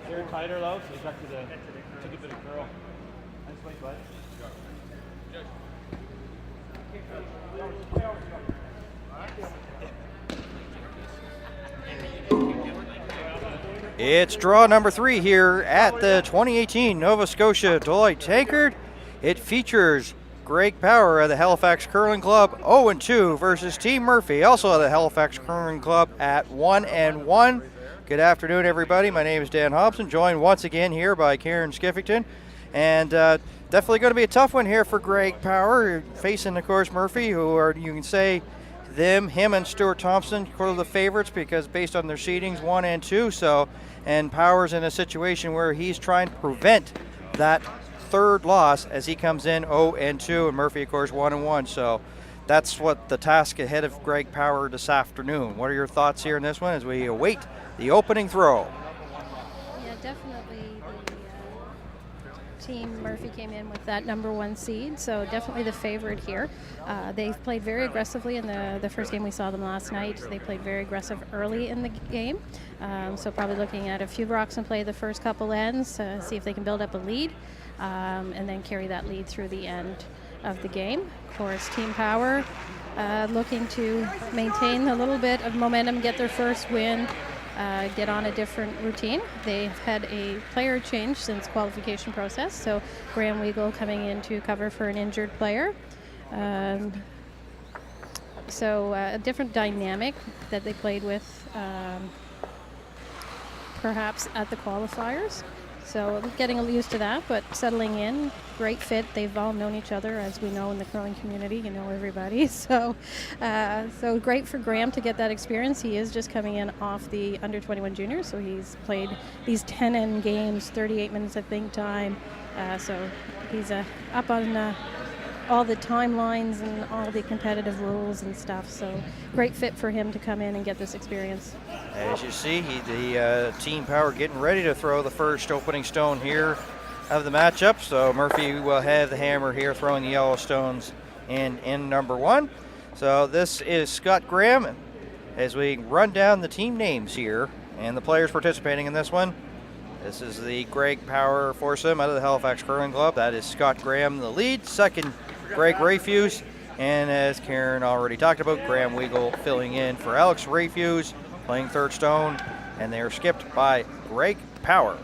They're tighter though, so back to the took a bit of curl. Nice weight, bud. It's draw number 3 here at the 2018 Nova Scotia Deloitte Tankard. It features Greg Power of the Halifax Curling Club 0-2 versus Team Murphy, also of the Halifax Curling Club at 1-1. Good afternoon, everybody. My name is Dan Hobson, joined once again here by Karen Skiffington. And definitely going to be a tough one here for Greg Power, facing, of course, Murphy, who are, you can say, him and Stuart Thompson, sort of the favorites because based on their seedings, 1 and 2. So, and Power's in a situation where he's trying to prevent that third loss as he comes in 0-2, and Murphy, of course, 1-1. So that's what the task ahead of Greg Power this afternoon. What are your thoughts here in this one as we await the opening throw? Yeah, definitely. Team Murphy came in with that number 1 seed, so definitely the favorite here. They've played very aggressively in the first game we saw them last night. They played very aggressive early in the game, so probably looking at a few rocks and play the first couple ends, see if they can build up a lead, and then carry that lead through the end of the game. Of course, Team Power looking to maintain a little bit of momentum, get their first win, get on a different routine. They've had a player change since qualification process, so Graham Weigel coming in to cover for an injured player. So a different dynamic that they played with perhaps at the qualifiers. So getting used to that, but settling in, great fit. They've all known each other, as we know in the curling community. You know everybody. So great for Graham to get that experience. He is just coming in off the under 21 juniors, so he's played these 10 games, 38 minutes I think time. So he's up on all the timelines and all the competitive rules and stuff. So great fit for him to come in and get this experience. As you see, the Team Power getting ready to throw the first opening stone here of the matchup. So Murphy will have the hammer here, throwing the yellow stones in number 1. So this is Scott Graham. As we run down the team names here and the players participating in this one, this is the Greg Power foursome out of the Halifax Curling Club. That is Scott Graham, the lead. Second, Greg Rayfuse. And as Karen already talked about, Graham Weigel filling in for Alex Rayfuse, playing third stone, and they are skipped by Greg Power.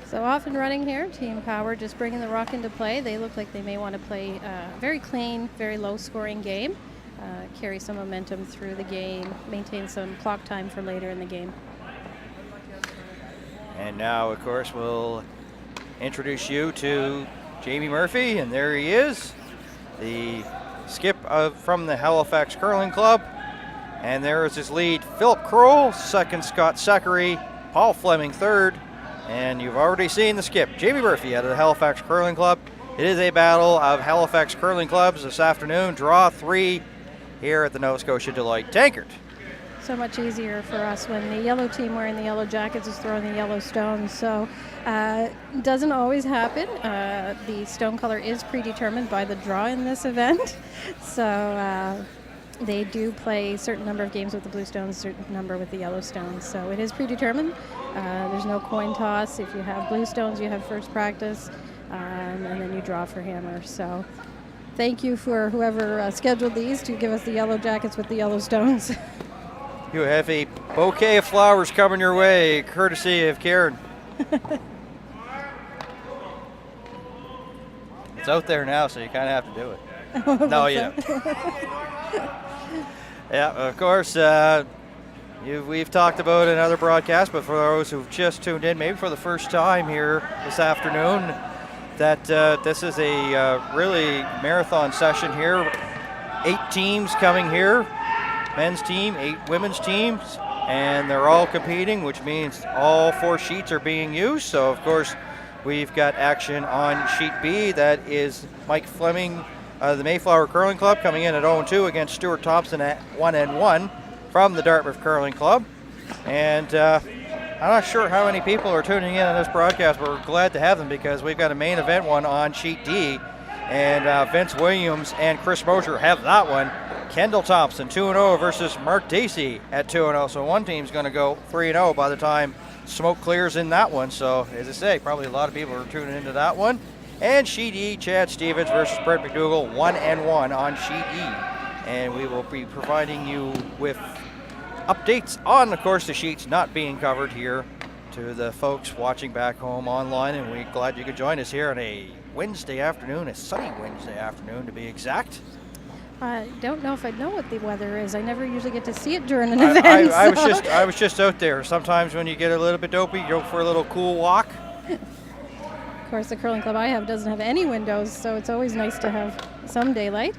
So off and running here, Team Power just bringing the rock into play. They look like they may want to play a very clean, very low-scoring game, carry some momentum through the game, maintain some clock time for later in the game. And now, of course, we'll introduce you to Jamie Murphy, and there he is, the skip from the Halifax Curling Club. And there is his lead, Philip Kroll, second Scott Zachary, Paul Fleming third, and you've already seen the skip, Jamie Murphy out of the Halifax Curling Club. It is a battle of Halifax Curling Clubs this afternoon, draw 3 here at the Nova Scotia Deloitte Tankard. so much easier for us when the yellow team wearing the yellow jackets is throwing the yellow stones. So doesn't always happen. The stone color is predetermined by the draw in this event. So they do play a certain number of games with the blue stones, a certain number with the yellow stones. So it is predetermined. There's no coin toss. If you have blue stones, you have first practice, and then you draw for hammer. So thank you for whoever scheduled these to give us the yellow jackets with the yellow stones. You have a bouquet of flowers coming your way, courtesy of Karen. It's out there now, so you kind of have to do it. No, you don't. Yeah, of course, we've talked about another broadcast, but for those who've just tuned in, maybe for the first time here this afternoon, that this is a really marathon session here. 8 teams coming here, men's team, 8 women's teams, and they're all competing, which means all 4 sheets are being used. So, of course, we've got action on sheet B. That is Mike Fleming, the Mayflower Curling Club, coming in at 0-2 against Stuart Thompson at 1-1 from the Dartmouth Curling Club. And I'm not sure how many people are tuning in on this broadcast, but we're glad to have them because we've got a main event one on sheet D. And Vince Williams and Chris Mosher have that one. Kendall Thompson 2-0 versus Mark Dacey at 2-0. So one team's going to go 3-0 by the time smoke clears in that one. So as I say, probably a lot of people are tuning into that one. And sheet E, Chad Stevens versus Brett McDougall, 1-1 on sheet E. And we will be providing you with updates on, of course, the sheets not being covered here to the folks watching back home online. And we're glad you could join us here on a Wednesday afternoon, a sunny Wednesday afternoon to be exact. I don't know if I know what the weather is. I never usually get to see it during an event. I was just out there. Sometimes when you get a little bit dopey, you go for a little cool walk. Of course, the curling club I have doesn't have any windows, so it's always nice to have some daylight.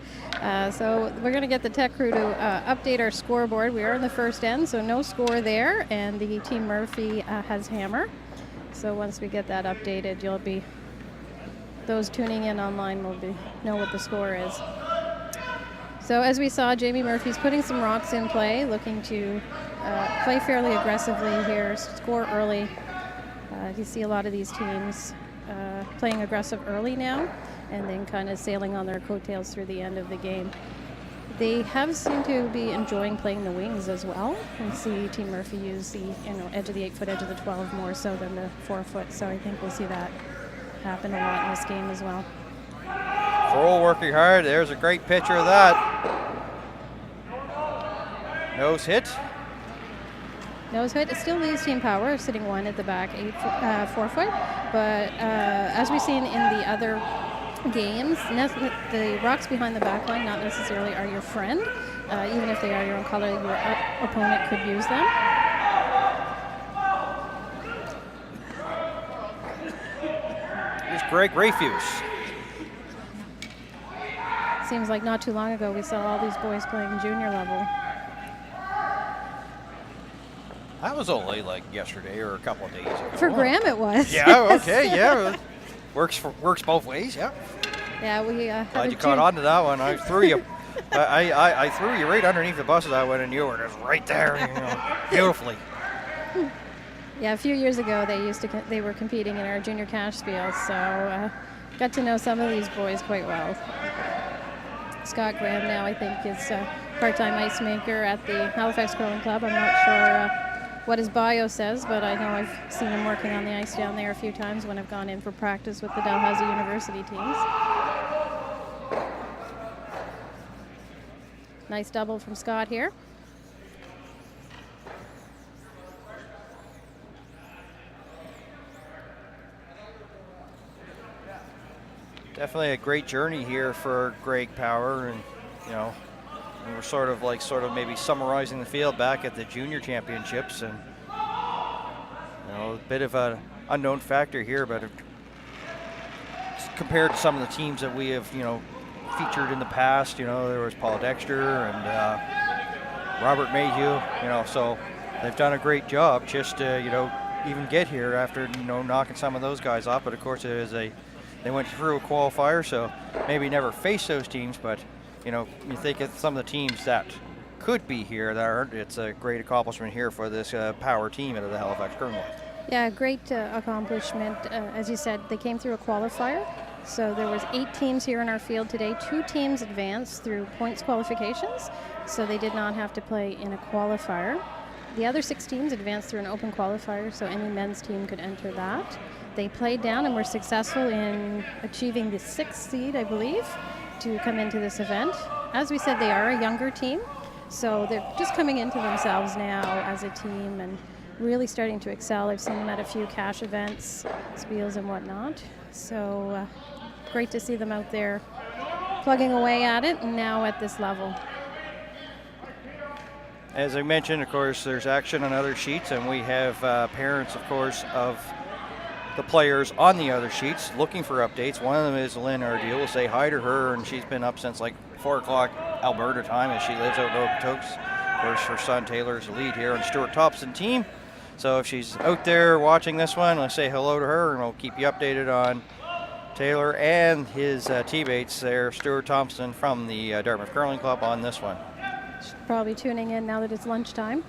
So we're going to get the tech crew to update our scoreboard. We are in the first end, so no score there, and the Team Murphy has hammer. So once we get that updated, those tuning in online will know what the score is. So as we saw, Jamie Murphy's putting some rocks in play, looking to play fairly aggressively here, score early. You see a lot of these teams playing aggressive early now and then kind of sailing on their coattails through the end of the game. They have seemed to be enjoying playing the wings as well, and see Team Murphy use the edge of the 8-foot, edge of the 12 more so than the 4-foot. So I think we'll see that happen a lot in this game as well. Kroll working hard. There's a great picture of that. Nose hit. Nose hit. It still leaves Team Power sitting 1 at the back, 4-foot. But as we've seen in the other games, the rocks behind the back line not necessarily are your friend. Even if they are your own color, your opponent could use them. Here's Greg Rafuse. Seems like not too long ago we saw all these boys playing junior level. That was only like yesterday or a couple of days ago. For Graham it was. Yeah, okay, yeah. Works both ways, yeah. Yeah, we glad you caught on to that one. I threw you I threw you right underneath the bus as I went, and you were just right there, beautifully. Yeah, a few years ago they were competing in our junior cash spiel, so got to know some of these boys quite well. Scott Graham now, I think, is a part-time ice maker at the Halifax Curling Club. I'm not sure what his bio says, but I know I've seen him working on the ice down there a few times when I've gone in for practice with the Dalhousie University teams. Nice double from Scott here. Definitely a great journey here for Greg Power, and we were sort of maybe summarizing the field back at the junior championships, and a bit of an unknown factor here, but compared to some of the teams that we have featured in the past, there was Paul Dexter and Robert Mayhew, so they've done a great job just to even get here after knocking some of those guys off. But of course they went through a qualifier, so maybe never faced those teams, but you think of some of the teams that could be here. It's a great accomplishment here for this power team out of the Halifax Curling Club. Yeah, great accomplishment. As you said, they came through a qualifier. So there was 8 teams here in our field today. 2 teams advanced through points qualifications, so they did not have to play in a qualifier. The other 6 teams advanced through an open qualifier, so any men's team could enter that. They played down and were successful in achieving the 6th seed, I believe, to come into this event. As we said, they are a younger team, so they're just coming into themselves now as a team and really starting to excel. I've seen them at a few cash events, spiels and whatnot. So great to see them out there plugging away at it and now at this level. As I mentioned, of course, there's action on other sheets, and we have parents, of course, of the players on the other sheets looking for updates. One of them is Lynn Ardeal. We'll say hi to her, and she's been up since like 4 o'clock Alberta time as she lives out in Okotoks. Of course, her son Taylor is the lead here on Stuart Thompson team. So if she's out there watching this one, let's say hello to her, and we'll keep you updated on Taylor and his teammates there, Stuart Thompson from the Dartmouth Curling Club on this one. She's probably tuning in now that it's lunchtime.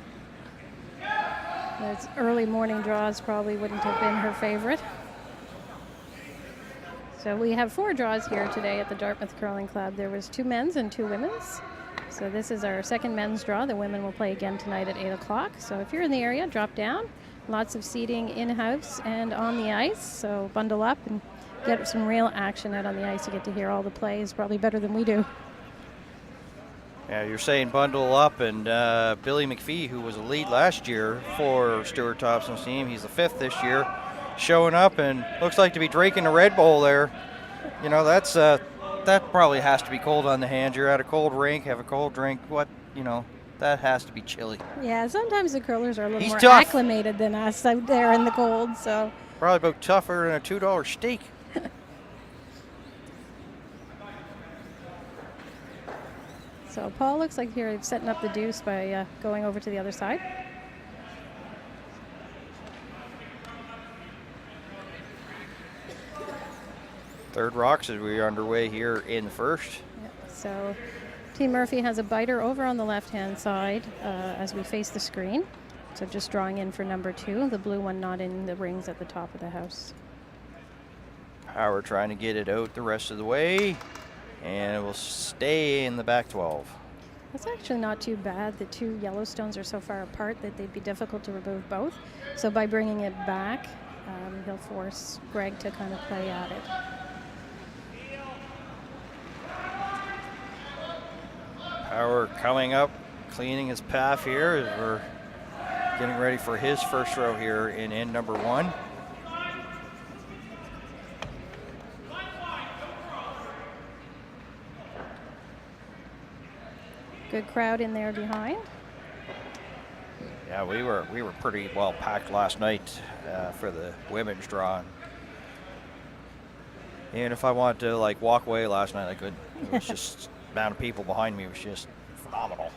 Those early morning draws probably wouldn't have been her favorite. So we have 4 draws here today at the Dartmouth Curling Club. There was 2 men's and 2 women's. So this is our second men's draw. The women will play again tonight at 8 o'clock. So if you're in the area, drop down. Lots of seating in-house and on the ice. So bundle up and get some real action out on the ice. You get to hear all the plays, probably better than we do. Yeah, you're saying bundle up, and Billy McPhee, who was a lead last year for Stuart Thompson's team, he's the 5th this year, showing up and looks like to be drinking a Red Bull there. You know, that's that probably has to be cold on the hands. You're at a cold rink, have a cold drink. That has to be chilly. Yeah, sometimes the curlers are a little more tough. acclimated than us out there in the cold. So Probably about tougher than a $2 steak. So Paul looks like here he's setting up the deuce by going over to the other side. Third rocks as we are underway here in the first. Yep. So Team Murphy has a biter over on the left-hand side as we face the screen. So just drawing in for number 2, the blue one not in the rings at the top of the house. Power trying to get it out the rest of the way, and it will stay in the back 12. That's actually not too bad. The 2 Yellowstones are so far apart that they'd be difficult to remove both. So by bringing it back, he'll force Greg to kind of play at it. Power coming up, cleaning his path here as we're getting ready for his first row here in end number 1. Good crowd in there behind. Yeah, we were pretty well packed last night for the women's draw. And if I wanted to like walk away last night, I could. It was just the amount of people behind me was just phenomenal.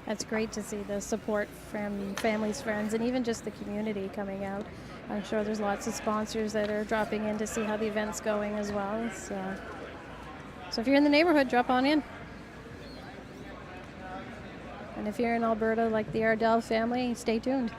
That's great to see the support from families, friends, and even just the community coming out. I'm sure there's lots of sponsors that are dropping in to see how the event's going as well. So if you're in the neighborhood, drop on in. And if you're in Alberta, like the Ardell family, stay tuned.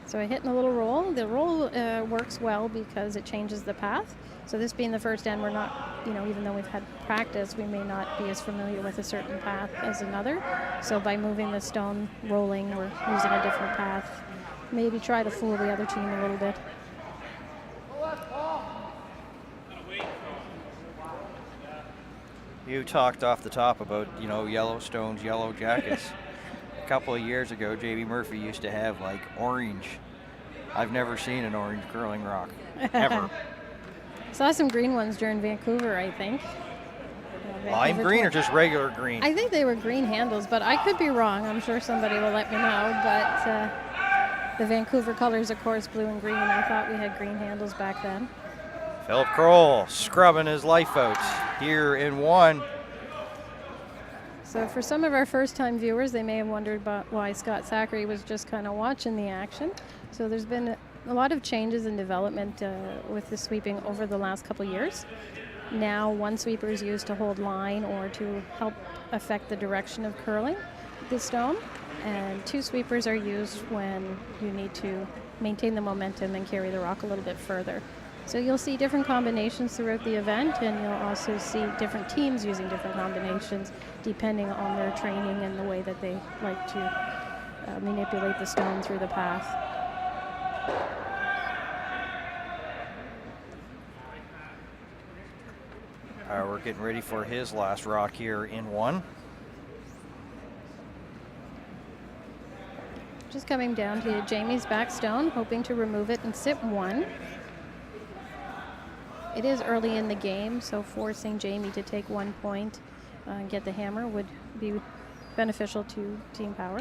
So hitting a little roll. The roll works well because it changes the path. So this being the first end, we're not, even though we've had practice, we may not be as familiar with a certain path as another. So by moving the stone rolling, we're using a different path. Maybe try to fool the other team a little bit. You talked off the top about, Yellowstone's Yellow Jackets. A couple of years ago, J.B. Murphy used to have like orange. I've never seen an orange curling rock, ever. Saw some green ones during Vancouver, I think. Lime green or just regular green? I think they were green handles, but I could be wrong. I'm sure somebody will let me know. But the Vancouver colors, of course, blue and green. I thought we had green handles back then. Philip Kroll scrubbing his life out here in 1. So for some of our first-time viewers, they may have wondered about why Scott Zachary was just kind of watching the action. So there's been a lot of changes in development with the sweeping over the last couple years. Now one sweeper is used to hold line or to help affect the direction of curling the stone, and 2 sweepers are used when you need to maintain the momentum and carry the rock a little bit further. So you'll see different combinations throughout the event, and you'll also see different teams using different combinations depending on their training and the way that they like to manipulate the stone through the path. We're getting ready for his last rock here in 1. Just coming down to Jamie's back stone, hoping to remove it and sit 1. It is early in the game, so forcing Jamie to take 1 point and get the hammer would be beneficial to Team Power.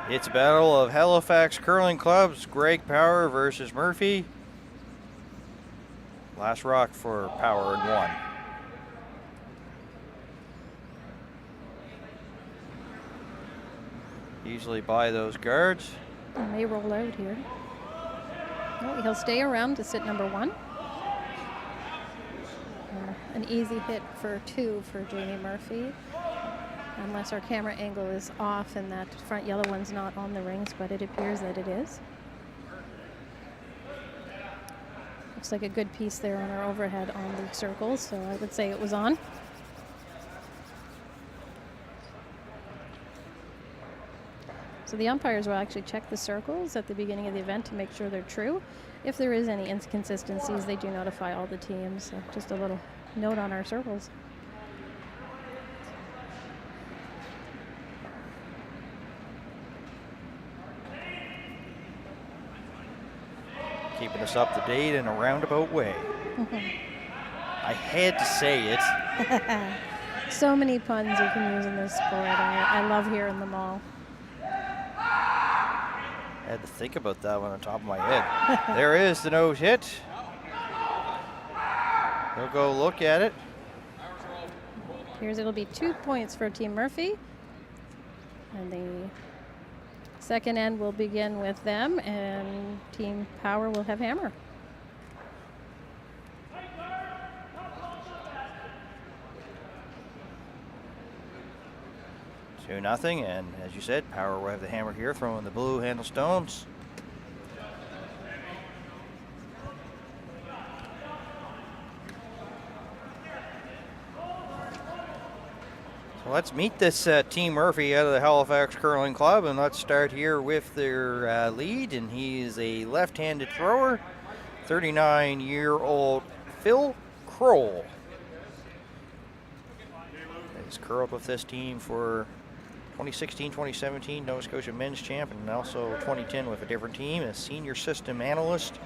It's a battle of Halifax curling clubs, Greg Power versus Murphy. Last rock for Power in 1. Easily by those guards. He may roll out here. Oh, he'll stay around to sit number 1. An easy hit for 2 for Jamie Murphy. Unless our camera angle is off and that front yellow one's not on the rings, but it appears that it is. Looks like a good piece there on our overhead on the circles, so I would say it was on. So the umpires will actually check the circles at the beginning of the event to make sure they're true. If there is any inconsistencies, they do notify all the teams. So just a little note on our circles. Keeping us up to date in a roundabout way. I had to say it. So many puns you can use in this sport. I love hearing them all. I had to think about that one on top of my head. There is the nose hit. He'll go look at it. Here's it'll be 2 points for Team Murphy. And the second end will begin with them, and Team Power will have hammer. Two nothing, and as you said, Power will have the hammer here, throwing the blue handle stones. So let's meet this Team Murphy out of the Halifax Curling Club, and let's start here with their lead, and he is a left-handed thrower, 39-year-old Phil Kroll. He's curled with this team for 2016, 2017 Nova Scotia men's champ, and also 2010 with a different team, a senior system analyst,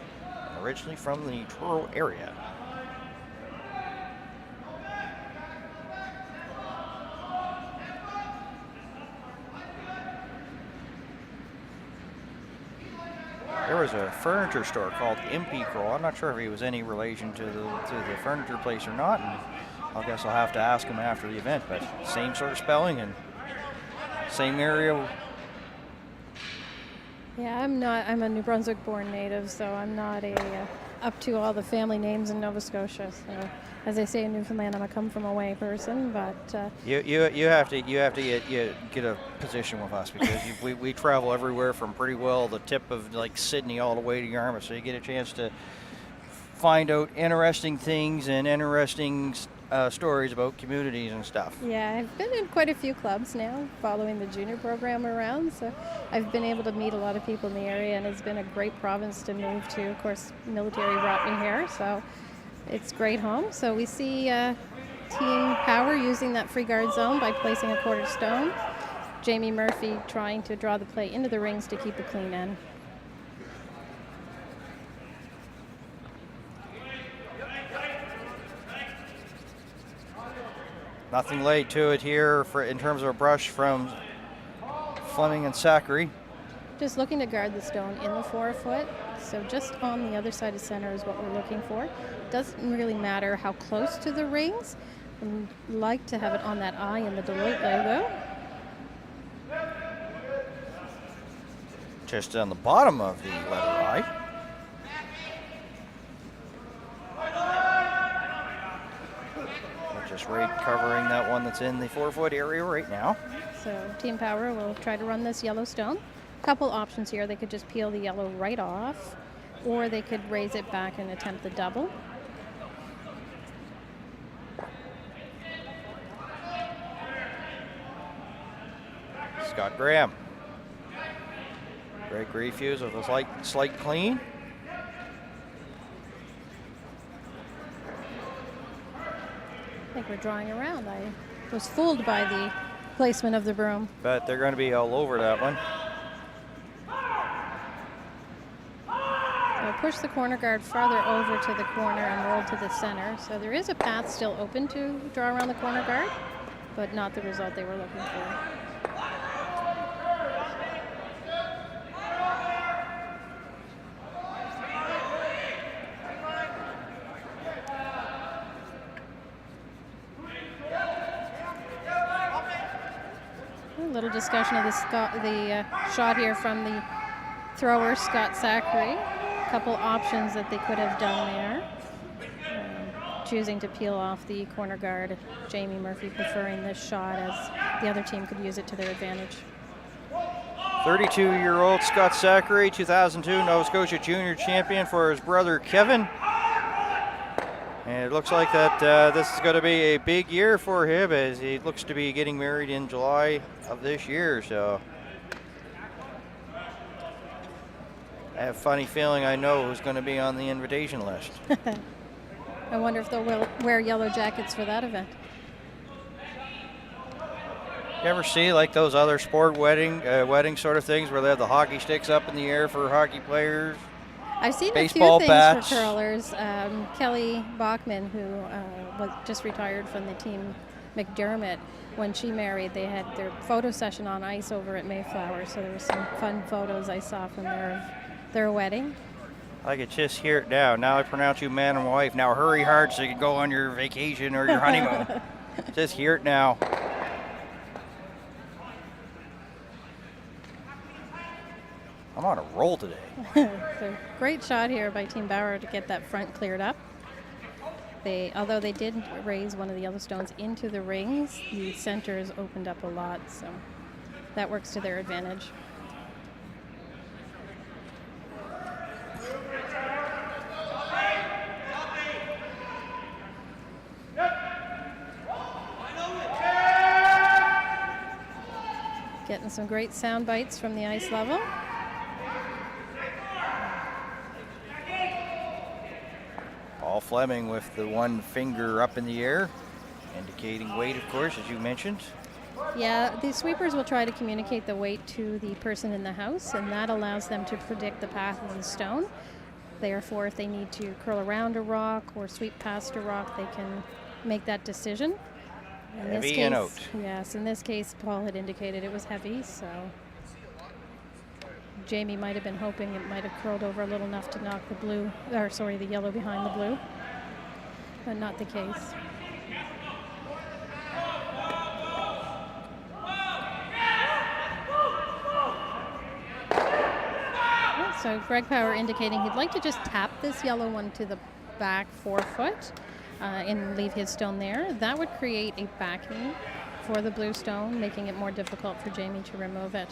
originally from the Truro area. There was a furniture store called MP Kroll. I'm not sure if he was any relation to the furniture place or not, and I guess I'll have to ask him after the event, but same sort of spelling and same area. Yeah, I'm a New Brunswick born native, so I'm not up to all the family names in Nova Scotia. So as they say in Newfoundland, I'm a come from away person, but you have to get a position with us, because we travel everywhere from pretty well the tip of like Sydney all the way to Yarmouth, so you get a chance to find out interesting things and interesting stories about communities and stuff. yeah, I've been in quite a few clubs now, following the junior program around, so I've been able to meet a lot of people in the area, and it's been a great province to move to. Of course, military brought me here, so it's great home. So we see Team Power using that free guard zone by placing a quarter stone. Jamie Murphy trying to draw the play into the rings to keep a clean end. Nothing laid to it here in terms of a brush from Fleming and Zachary. Just looking to guard the stone in the 4-foot, so just on the other side of center is what we're looking for. Doesn't really matter how close to the rings. I'd like to have it on that eye in the Deloitte logo. just on the bottom of the letter I. Just right covering that one that's in the 4-foot area right now. So Team Power will try to run this yellow stone. Couple options here. They could just peel the yellow right off, or they could raise it back and attempt the double. Scott Graham. Greg Refuse with a slight clean. I think we're drawing around. I was fooled by the placement of the broom. But they're going to be all over that one. So push the corner guard farther over to the corner and roll to the center. So there is a path still open to draw around the corner guard, but not the result they were looking for. A little discussion of the shot here from the thrower, Scott Zachary. A couple options that they could have done there. Choosing to peel off the corner guard. Jamie Murphy preferring this shot as the other team could use it to their advantage. 32-year-old Scott Zachary, 2002 Nova Scotia Junior Champion for his brother Kevin. And it looks like that this is going to be a big year for him as he looks to be getting married in July of this year. So I have a funny feeling I know who's going to be on the invitation list. I wonder if they'll wear yellow jackets for that event. You ever see like those other sport wedding sort of things where they have the hockey sticks up in the air for hockey players? I've seen baseball a few things bats. for curlers. Kelly Bachman, who was just retired from the team McDermott, when she married, they had their photo session on ice over at Mayflower. So there were some fun photos I saw from their wedding. I could just hear it now. Now I pronounce you man and wife. Now hurry hard so you can go on your vacation or your honeymoon. Just hear it now. I'm on a roll today. So great shot here by Team Bauer to get that front cleared up. Although they did raise one of the yellow stones into the rings, the centers opened up a lot, so that works to their advantage. Getting some great sound bites from the ice level. Paul Fleming with the one finger up in the air, indicating weight, of course, as you mentioned. Yeah, the sweepers will try to communicate the weight to the person in the house, and that allows them to predict the path of the stone. Therefore, if they need to curl around a rock or sweep past a rock, they can make that decision. Heavy and out. Yes, in this case, Paul had indicated it was heavy, so Jamie might have been hoping it might have curled over a little enough to knock the yellow behind the blue, but not the case. So Greg Power indicating he'd like to just tap this yellow one to the back 4 foot and leave his stone there. That would create a backing for the blue stone, making it more difficult for Jamie to remove it.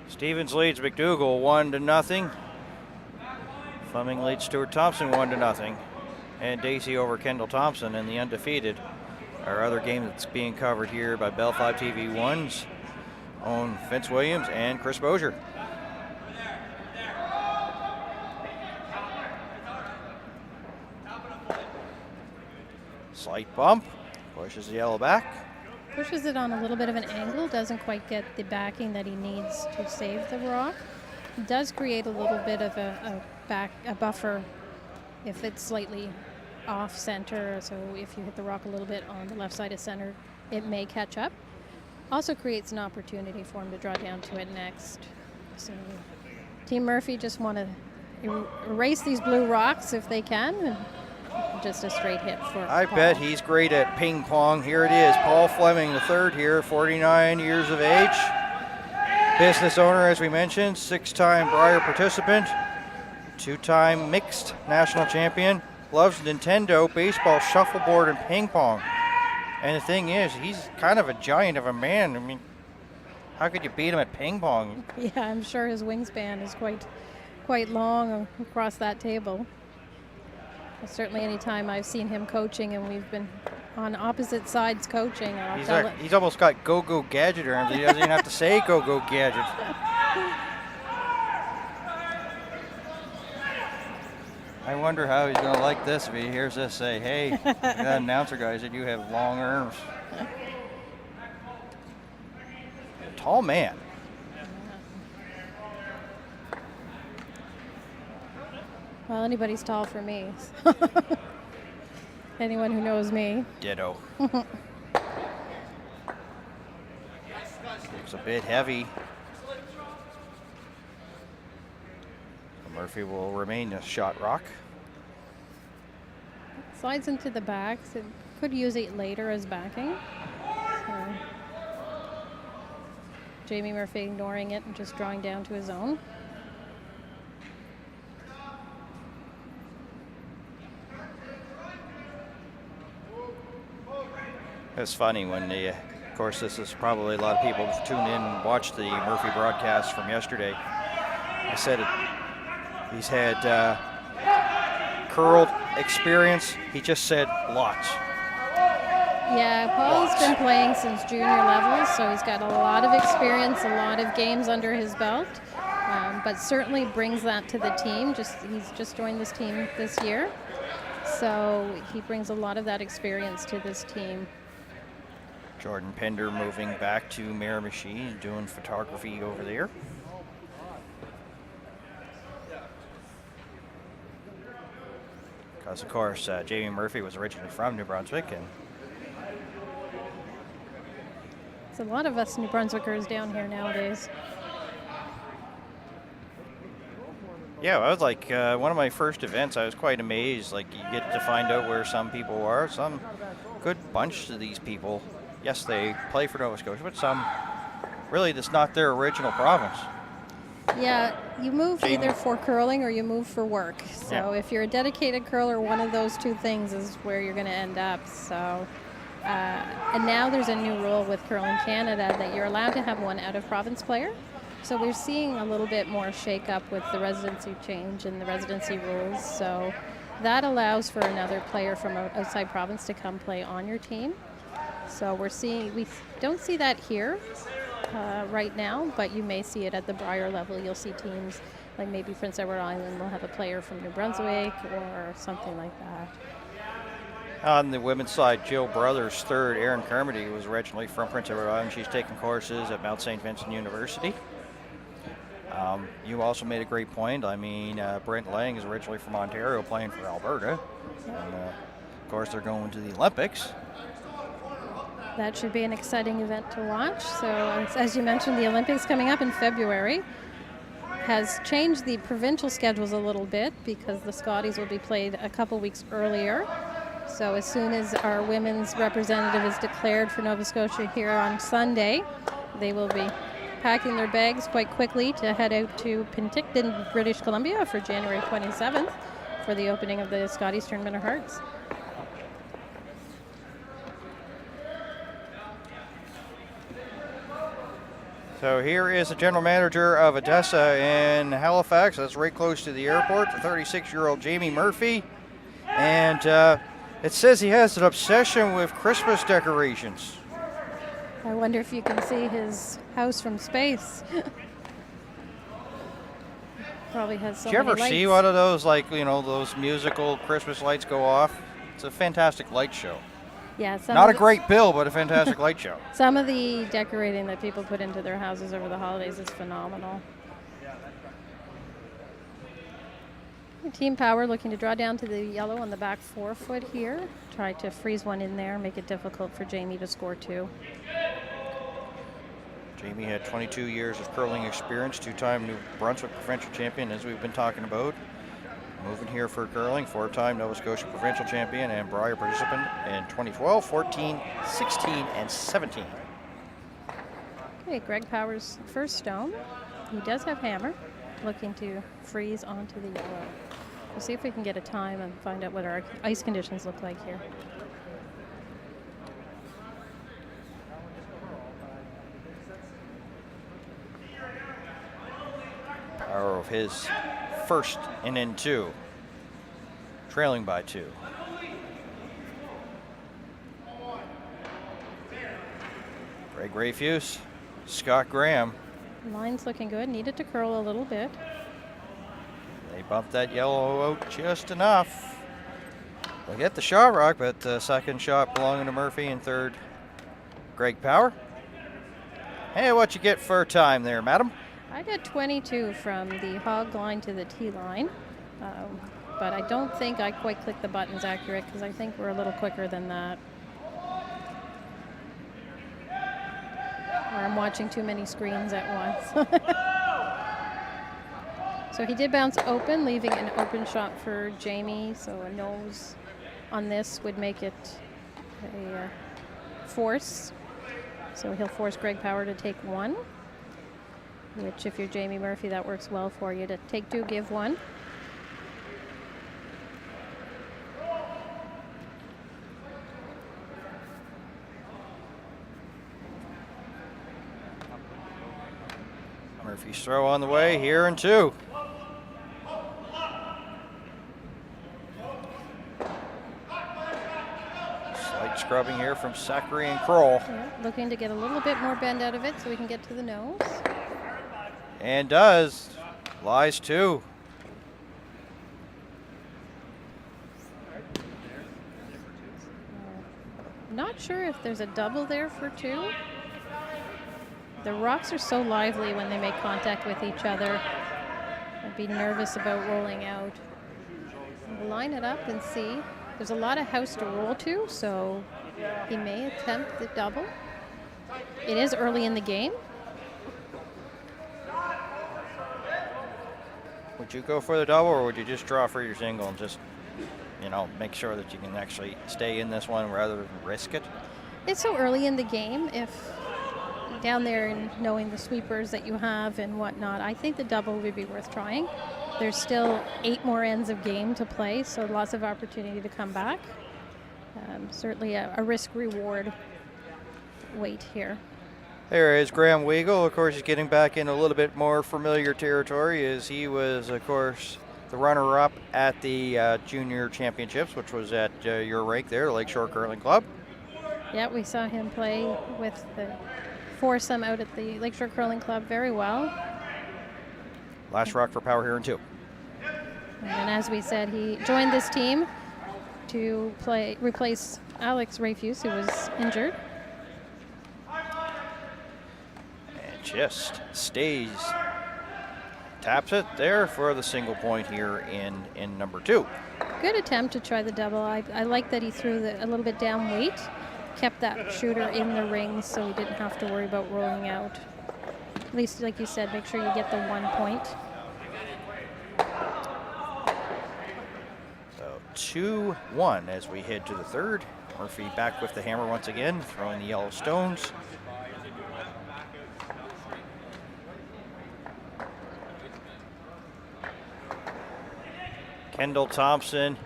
Stevens leads McDougall 1-0. Fleming leads Stuart Thompson 1-0. And Daisy over Kendall Thompson in the undefeated. Our other game that's being covered here by Bell 5 TV1's own Vince Williams and Chris Bozier. Slight bump, pushes the yellow back. Pushes it on a little bit of an angle, doesn't quite get the backing that he needs to save the rock. It does create a little bit of a buffer if it's slightly off center, so if you hit the rock a little bit on the left side of center, it may catch up. Also creates an opportunity for him to draw down to it next. So Team Murphy just want to erase these blue rocks if they can and just a straight hit for I Paul. bet he's great at ping pong. Here it is, Paul Fleming the third here, 49 years of age. Business owner, as we mentioned, 6-time Brier participant, 2-time mixed national champion, loves Nintendo, baseball, shuffleboard, and ping pong. And the thing is, he's kind of a giant of a man. I mean, how could you beat him at ping pong? Yeah, I'm sure his wingspan is quite long across that table. Certainly any time I've seen him coaching and we've been on opposite sides coaching. He's almost got go-go gadget arms. He doesn't even have to say go-go gadget. I wonder how he's going to like this if he hears us say, hey, that announcer guy said you have long arms. Tall man. Well, anybody's tall for me. Anyone who knows me. Ditto. Looks a bit heavy. Murphy will remain a shot rock. Slides into the back, so could use it later as backing. So Jamie Murphy ignoring it and just drawing down to his own. It's funny when of course, this is probably a lot of people who tune in and watch the Murphy broadcast from yesterday. I said it, he's had curled experience. He just said lots. Yeah, Paul's been playing since junior level, so he's got a lot of experience, a lot of games under his belt, but certainly brings that to the team. He's just joined this team this year, so he brings a lot of that experience to this team. Jordan Pender moving back to Miramichi, doing photography over there. Because, of course, Jamie Murphy was originally from New Brunswick. And there's a lot of us New Brunswickers down here nowadays. yeah, I was like, one of my first events, I was quite amazed. Like, you get to find out where some people are. Some good bunch of these people. Yes, they play for Nova Scotia, but some really that's not their original province. Yeah, you move either for curling or you move for work. So if you're a dedicated curler, one of those two things is where you're going to end up. So, and now there's a new rule with Curling Canada that you're allowed to have one out-of-province player. So we're seeing a little bit more shake-up with the residency change and the residency rules. So that allows for another player from outside province to come play on your team. So we don't see that here right now, but you may see it at the Brier level. You'll see teams like maybe Prince Edward Island will have a player from New Brunswick or something like that. On the women's side, Jill Brothers third, Erin Carmody was originally from Prince Edward Island. She's taking courses at Mount St. Vincent University. You also made a great point. I mean, Brent Lang is originally from Ontario playing for Alberta. And, of course, they're going to the Olympics. That should be an exciting event to watch. So as you mentioned, the Olympics coming up in February has changed the provincial schedules a little bit because the Scotties will be played a couple weeks earlier. So as soon as our women's representative is declared for Nova Scotia here on Sunday, they will be packing their bags quite quickly to head out to Penticton, British Columbia for January 27th for the opening of the Scotties Tournament of Hearts. So here is the general manager of Odessa in Halifax. That's right close to the airport, the 36-year-old Jamie Murphy. And it says he has an obsession with Christmas decorations. I wonder if you can see his house from space. Probably has so many lights. Did you ever see one of those, like, you know, those musical Christmas lights go off? It's a fantastic light show. Yeah, not a great bill, but a fantastic light show. Some of the decorating that people put into their houses over the holidays is phenomenal. Team Power looking to draw down to the yellow on the back 4 foot here. Try to freeze one in there, make it difficult for Jamie to score 2. Jamie had 22 years of curling experience, 2-time New Brunswick provincial champion, as we've been talking about. moving here for curling, 4-time Nova Scotia provincial champion and Brier participant in 2012, 14, 16, and 17. Okay, Greg Powers' first stone. He does have hammer, looking to freeze onto the yellow. We'll see if we can get a time and find out what our ice conditions look like here. Power of his first in 2, trailing by 2. Greg Rayfuse, Scott Graham. Line's looking good. Needed to curl a little bit. They bumped that yellow out just enough. They'll get the shot rock, but the second shot belonging to Murphy and third, Greg Power. Hey, what you get for time there, madam? I got 22 from the hog line to the tee line, but I don't think I quite clicked the buttons accurate because I think we're a little quicker than that. Or I'm watching too many screens at once. So he did bounce open, leaving an open shot for Jamie, so a nose on this would make it a force. So he'll force Greg Power to take 1. Which, if you're Jamie Murphy, that works well for you to take 2, give 1. Murphy's throw on the way here in 2. Slight scrubbing here from Zachary and Kroll. Yeah, looking to get a little bit more bend out of it so we can get to the nose. And does. Lies 2. Not sure if there's a double there for 2. The rocks are so lively when they make contact with each other. I'd be nervous about rolling out. We'll line it up and see. There's a lot of house to roll to, so he may attempt the double. It is early in the game. Would you go for the double, or would you just draw for your single and just, make sure that you can actually stay in this one rather than risk it? It's so early in the game. If down there and knowing the sweepers that you have and whatnot, I think the double would be worth trying. There's still 8 more ends of game to play, so lots of opportunity to come back. Certainly a risk-reward weight here. There is Graham Weigel. Of course, he's getting back in a little bit more familiar territory as he was, of course, the runner-up at the junior championships, which was at your rink there, Lakeshore Curling Club. Yeah, we saw him play with the foursome out at the Lakeshore Curling Club very well. Last rock for Power here in 2. And as we said, he joined this team to replace Alex Rayfuse, who was injured. And just stays. Taps it there for the single point here in number 2. Good attempt to try the double. I like that he threw a little bit down weight, kept that shooter in the ring so he didn't have to worry about rolling out. At least, like you said, make sure you get the 1 point. So 2-1 as we head to the third. Murphy back with the hammer once again, throwing the yellow stones. Kendall Thompson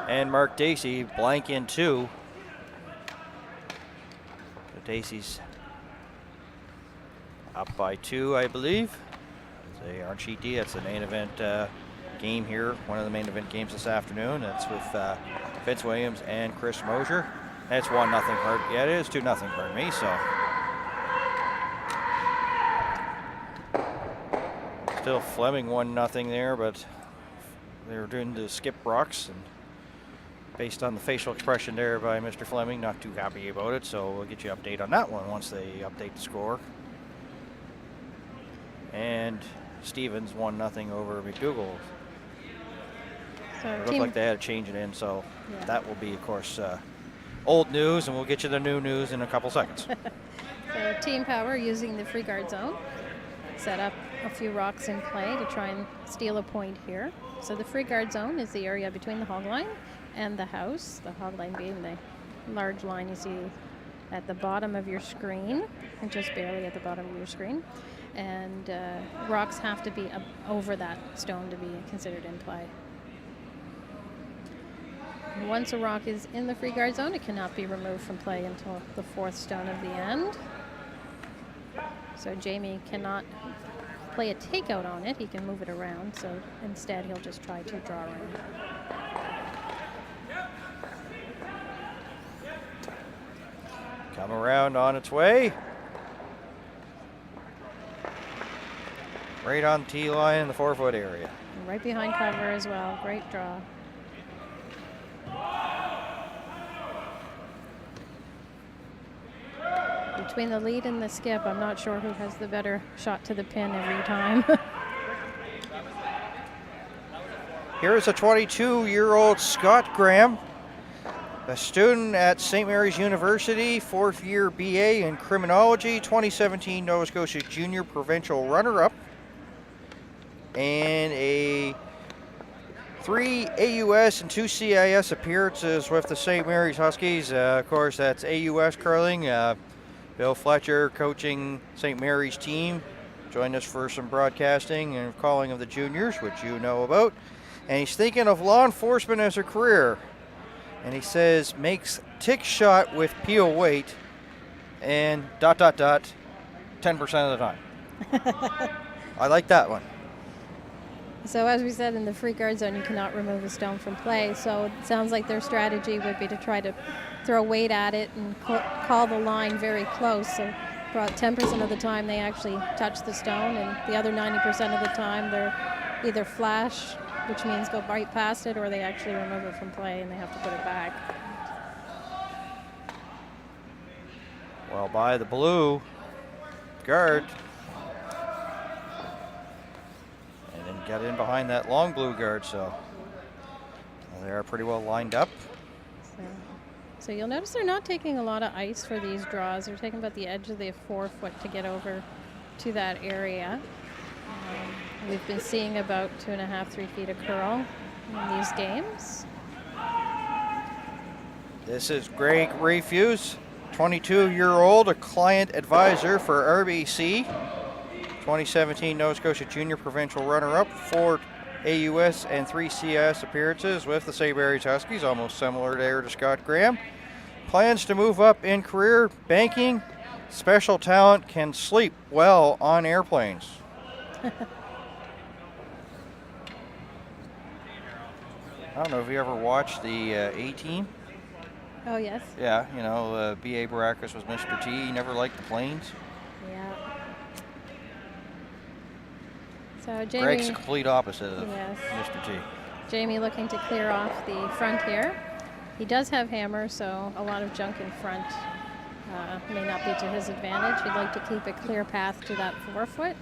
and Mark Dacey blank in 2. So Dacey's up by 2, I believe. They are cheat D. That's the main event game here. One of the main event games this afternoon. That's with Vince Williams and Chris Mosier. That's 1-0 for. Yeah, it is 2-0 for me. So still Fleming 1-0 there, but they were doing the skip rocks, and based on the facial expression there by Mr. Fleming, not too happy about it. So we'll get you an update on that one once they update the score. And Stevens 1-0 over McDougall. So It looked like they had to change it in, so that will be, of course, old news, and we'll get you the new news in a couple seconds. So Team Power using the free guard zone. Set up a few rocks in play to try and steal a point here. So the free guard zone is the area between the hog line and the house. The hog line being the large line you see at the bottom of your screen, and just barely at the bottom of your screen. And rocks have to be over that stone to be considered in play. Once a rock is in the free guard zone, it cannot be removed from play until the 4th stone of the end. So Jamie cannot play a takeout on it. He can move it around, so instead he'll just try to draw around. Come around on its way. Right on the tee line in the 4-foot area. And right behind cover as well. Great draw. Between the lead and the skip, I'm not sure who has the better shot to the pin every time. Here is a 22-year-old Scott Graham, a student at St. Mary's University, 4th year BA in criminology, 2017 Nova Scotia Junior Provincial runner-up, and a 3 AUS and 2 CIS appearances with the St. Mary's Huskies. Of course, that's AUS curling. Bill Fletcher coaching St. Mary's team. Joined us for some broadcasting and calling of the juniors, which you know about. And he's thinking of law enforcement as a career. And he says, makes tick shot with peel weight and ... 10% of the time. I like that one. So as we said, in the free guard zone, you cannot remove a stone from play. So it sounds like their strategy would be to try to throw weight at it and call the line very close. So about 10% of the time they actually touch the stone, and the other 90% of the time they're either flash, which means go right past it, or they actually remove it from play and they have to put it back. Well, by the blue guard. And then get in behind that long blue guard, so they are pretty well lined up. So you'll notice they're not taking a lot of ice for these draws. They're taking about the edge of the 4-foot to get over to that area. We've been seeing about 2.5, 3 feet of curl in these games. This is Greg Refuse, 22-year-old, a client advisor for RBC. 2017 Nova Scotia Junior Provincial runner-up, 4 AUS and 3 CIS appearances with the St. Mary's Huskies, almost similar there to Scott Graham. Plans to move up in career, banking, special talent, can sleep well on airplanes. I don't know if you ever watched the A-Team. Oh, yes. Yeah, you know, B.A. Baracus was Mr. T. He never liked the planes. Yeah. So Jamie, Greg's the complete opposite of yes. Mr. T. Jamie looking to clear off the front here. He does have hammer, so a lot of junk in front may not be to his advantage. He'd like to keep a clear path to that 4-foot.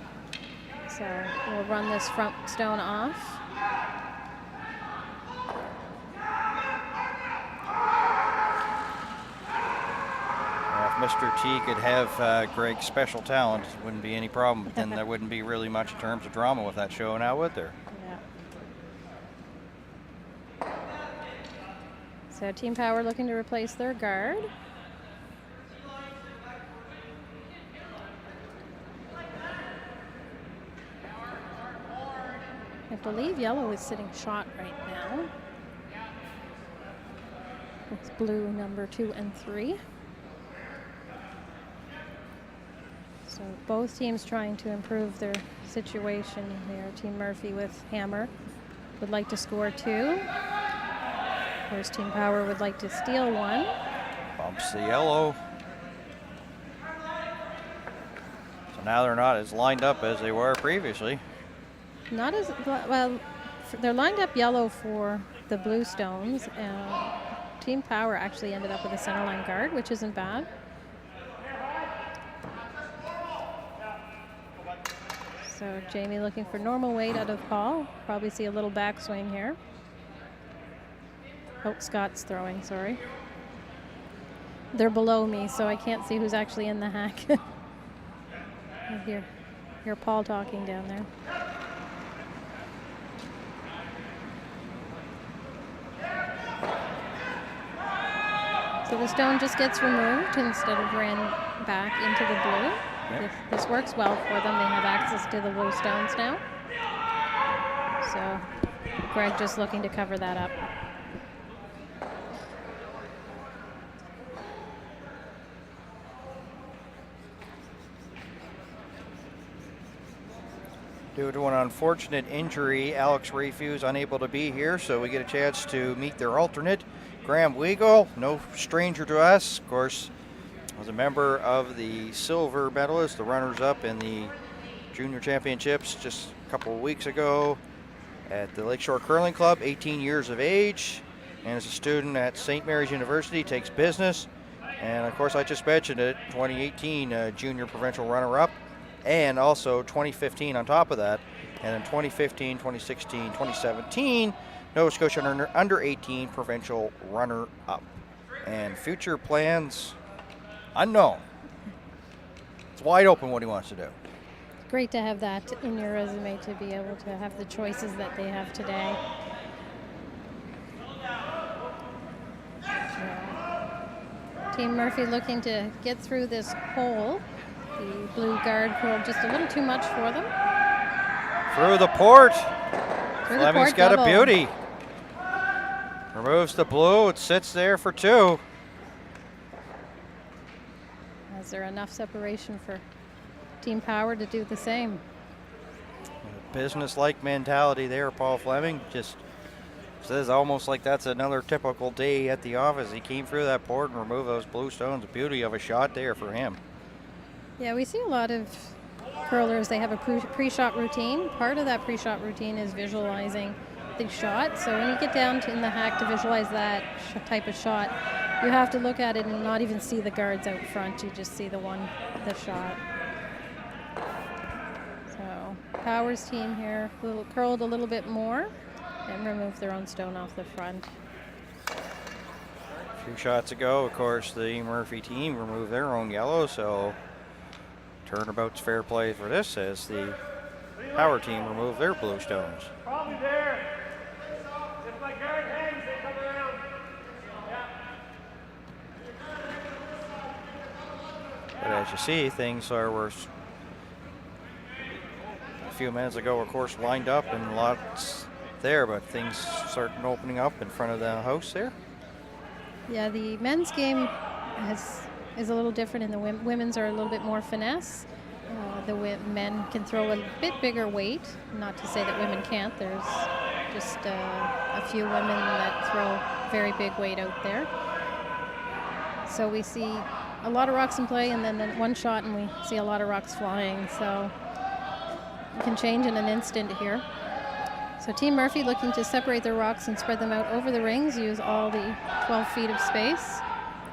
So we'll run this front stone off. If Mr. T could have Greg's special talent, it wouldn't be any problem. But then there wouldn't be really much in terms of drama with that show now, would there? Yeah. So Team Power looking to replace their guard. I believe yellow is sitting shot right now. It's blue number 2 and 3. So both teams trying to improve their situation here. Team Murphy with hammer would like to score 2. Of course, Team Power would like to steal 1. Bumps the yellow. So now they're not as lined up as they were previously. Not as well. They're lined up yellow for the blue stones. Team Power actually ended up with a centerline guard, which isn't bad. So Jamie looking for normal weight out of Paul. Probably see a little backswing here. Oh, Scott's throwing, sorry. They're below me, so I can't see who's actually in the hack. I hear Paul talking down there. So the stone just gets removed instead of ran back into the blue. Yep. This works well for them. They have access to the blue stones now. So Greg just looking to cover that up. Due to an unfortunate injury, Alex Rayfuse unable to be here, so we get a chance to meet their alternate, Graham Weigel, no stranger to us. Of course, was a member of the silver medalists, the runners-up in the junior championships just a couple of weeks ago at the Lakeshore Curling Club, 18 years of age, and as a student at St. Mary's University, takes business. And of course, I just mentioned it, 2018 junior provincial runner-up, and also 2015 on top of that, and then 2015, 2016, 2017, Nova Scotia under 18 provincial runner-up. And future plans, unknown. It's wide open what he wants to do. Great to have that in your resume, to be able to have the choices that they have today. Yeah. Team Murphy looking to get through this hole. The blue guard curled just a little too much for them. Through the port. Through the Fleming's port got double. a beauty. Removes the blue. It sits there for two. Is there enough separation for Team Power to do the same? Business-like mentality there, Paul Fleming. Just says almost like that's another typical day at the office. He came through that port and removed those blue stones. Beauty of a shot there for him. Yeah, we see a lot of curlers, they have a pre-shot routine. Part of that pre-shot routine is visualizing the shot. So when you get down in the hack to visualize that type of shot, you have to look at it and not even see the guards out front. You just see the shot. So Power's team here curled a little bit more and removed their own stone off the front. A few shots ago, of course, the Murphy team removed their own yellow, so turnabout's fair play for this as the Power team removed their blue stones. Probably there. If my guard hangs, they come around. Yeah. But as you see, things were a few minutes ago, of course, lined up and lots there, but things starting opening up in front of the house there. Yeah, the men's game is a little different, and the women's are a little bit more finesse. The men can throw a bit bigger weight. Not to say that women can't. There's just a few women that throw very big weight out there. So we see a lot of rocks in play, and then one shot, and we see a lot of rocks flying. So it can change in an instant here. So Team Murphy looking to separate their rocks and spread them out over the rings, use all the 12 feet of space,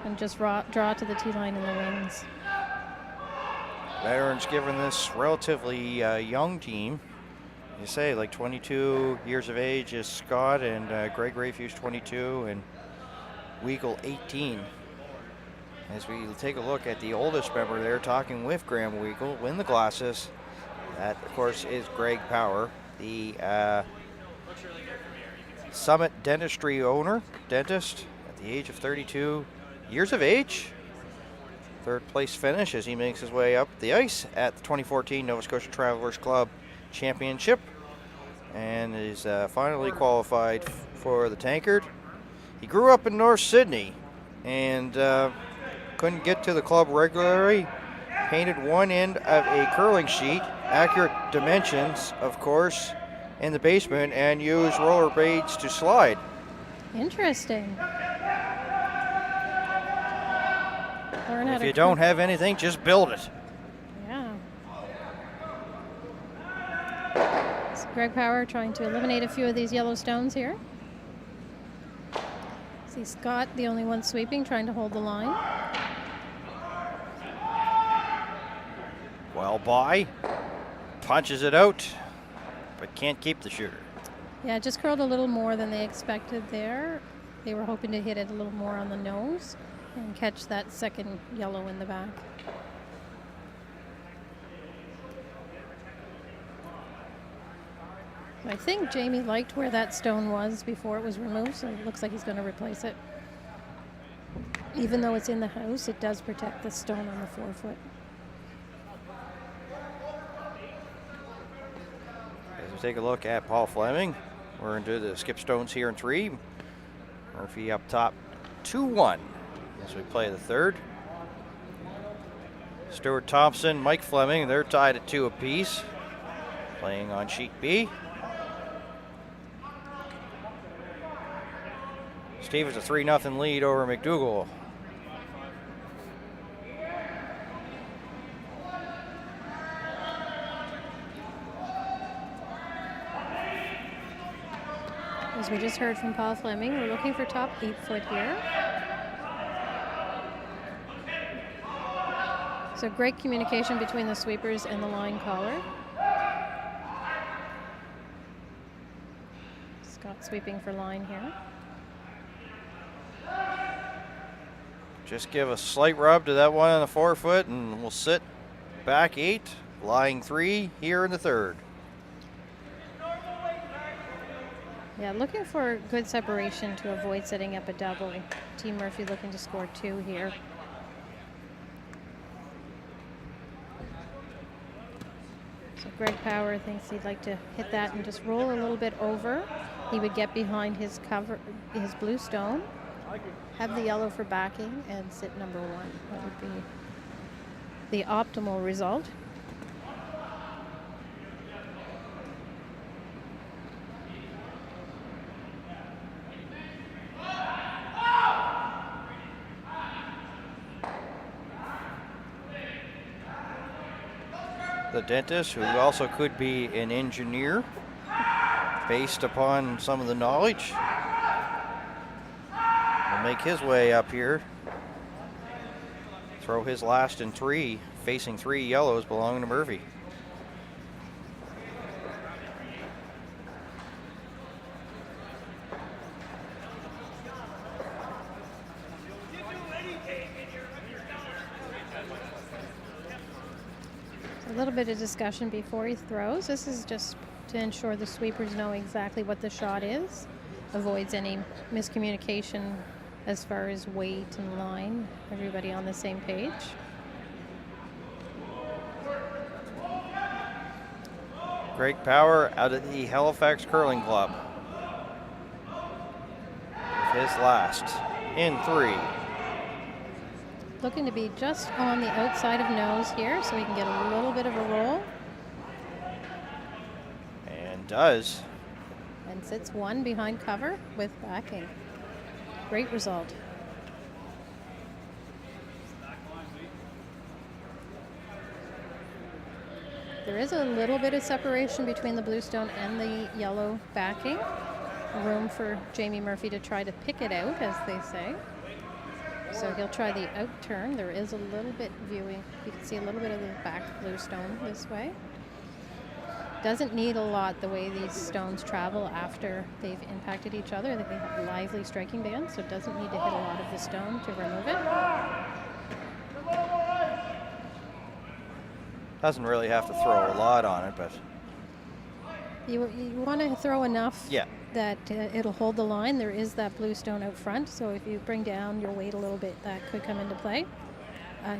and just draw to the tee line in the wings. Veterans given this relatively young team. You say like 22 years of age is Scott, and Greg Rayfuse 22 and Weigel 18. As we take a look at the oldest member there, talking with Graham Weigel, win the glasses. That, of course, is Greg Power, the Summit Dentistry dentist at the age of 32 years of age. Third place finish as he makes his way up the ice at the 2014 Nova Scotia Travelers Club Championship, and is finally qualified for the Tankard. He grew up in North Sydney and couldn't get to the club regularly. Painted one end of a curling sheet, accurate dimensions, of course, in the basement, and used rollerblades to slide. Interesting. If you don't have anything, just build it. Yeah. So Greg Power trying to eliminate a few of these yellow stones here. See Scott, the only one sweeping, trying to hold the line. Well by, punches it out, but can't keep the shooter. Yeah, just curled a little more than they expected there. They were hoping to hit it a little more on the nose and catch that second yellow in the back. I think Jamie liked where that stone was before it was removed, so it looks like he's going to replace it. Even though it's in the house, it does protect the stone on the forefoot. As we take a look at Paul Fleming, we're into the skip stones here in 3. Murphy up top 2-1 as we play the third. Stuart Thompson, Mike Fleming, they're tied at 2 apiece, playing on sheet B. Stevens a 3-0 lead over McDougall. As we just heard from Paul Fleming, we're looking for top 8 foot here. So great communication between the sweepers and the line caller. Scott sweeping for line here. Just give a slight rub to that one on the forefoot and we'll sit back 8, lying 3 here in the third. Yeah, looking for good separation to avoid setting up a double. Team Murphy looking to score 2 here. So Greg Power thinks he'd like to hit that and just roll a little bit over. He would get behind his cover, his blue stone, have the yellow for backing, and sit number 1. That would be the optimal result. The dentist, who also could be an engineer based upon some of the knowledge, will make his way up here. Throw his last in 3, facing 3 yellows belonging to Murphy. A little bit of discussion before he throws. This is just to ensure the sweepers know exactly what the shot is, avoids any miscommunication as far as weight and line, everybody on the same page. Greg Power out of the Halifax Curling Club. With his last in 3. Looking to be just on the outside of nose here so he can get a little bit of a roll. And does. And sits 1 behind cover with backing. Great result. There is a little bit of separation between the blue stone and the yellow backing. Room for Jamie Murphy to try to pick it out, as they say. So he'll try the out turn. There is a little bit viewing. You can see a little bit of the back blue stone this way. Doesn't need a lot the way these stones travel after they've impacted each other. They have lively striking bands, so it doesn't need to hit a lot of the stone to remove it. Doesn't really have to throw a lot on it, but You want to throw enough yeah, that it'll hold the line. There is that blue stone out front, so if you bring down your weight a little bit, that could come into play.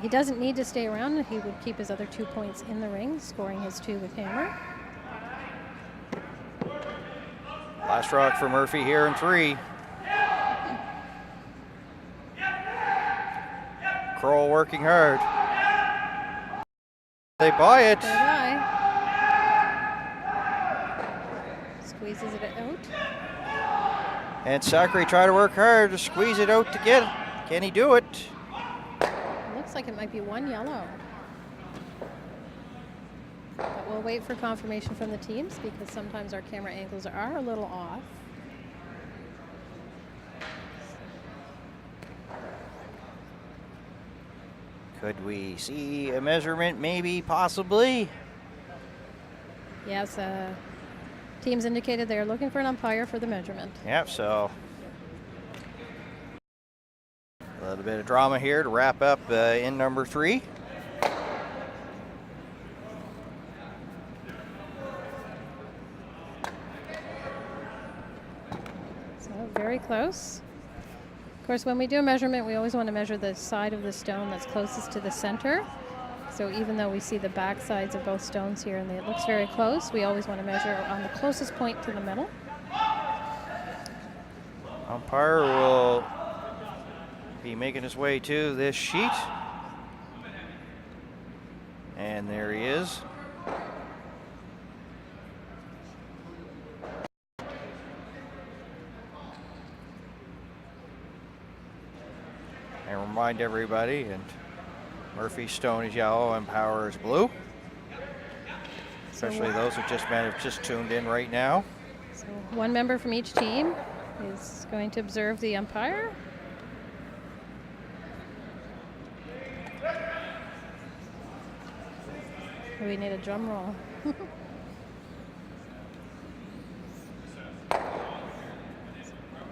He doesn't need to stay around. He would keep his other 2 points in the ring, scoring his 2 with hammer. last rock for Murphy here in 3. Kroll working hard. They buy it. They buy. Squeezes it out. And Sakari try to work hard to squeeze it out to get it. Can he do it? Looks like it might be 1 yellow. But we'll wait for confirmation from the teams because sometimes our camera angles are a little off. Could we see a measurement, maybe, possibly? Yes, teams indicated they're looking for an umpire for the measurement. Yep, so a little bit of drama here to wrap up in number 3. So very close. Of course, when we do a measurement, we always want to measure the side of the stone that's closest to the center. So even though we see the back sides of both stones here and it looks very close, we always want to measure on the closest point to the middle. Umpire will be making his way to this sheet. And there he is. And remind everybody, and Murphy's stone is yellow and Power is blue. Especially those who might have just tuned in right now. So one member from each team is going to observe the umpire. We need a drum roll.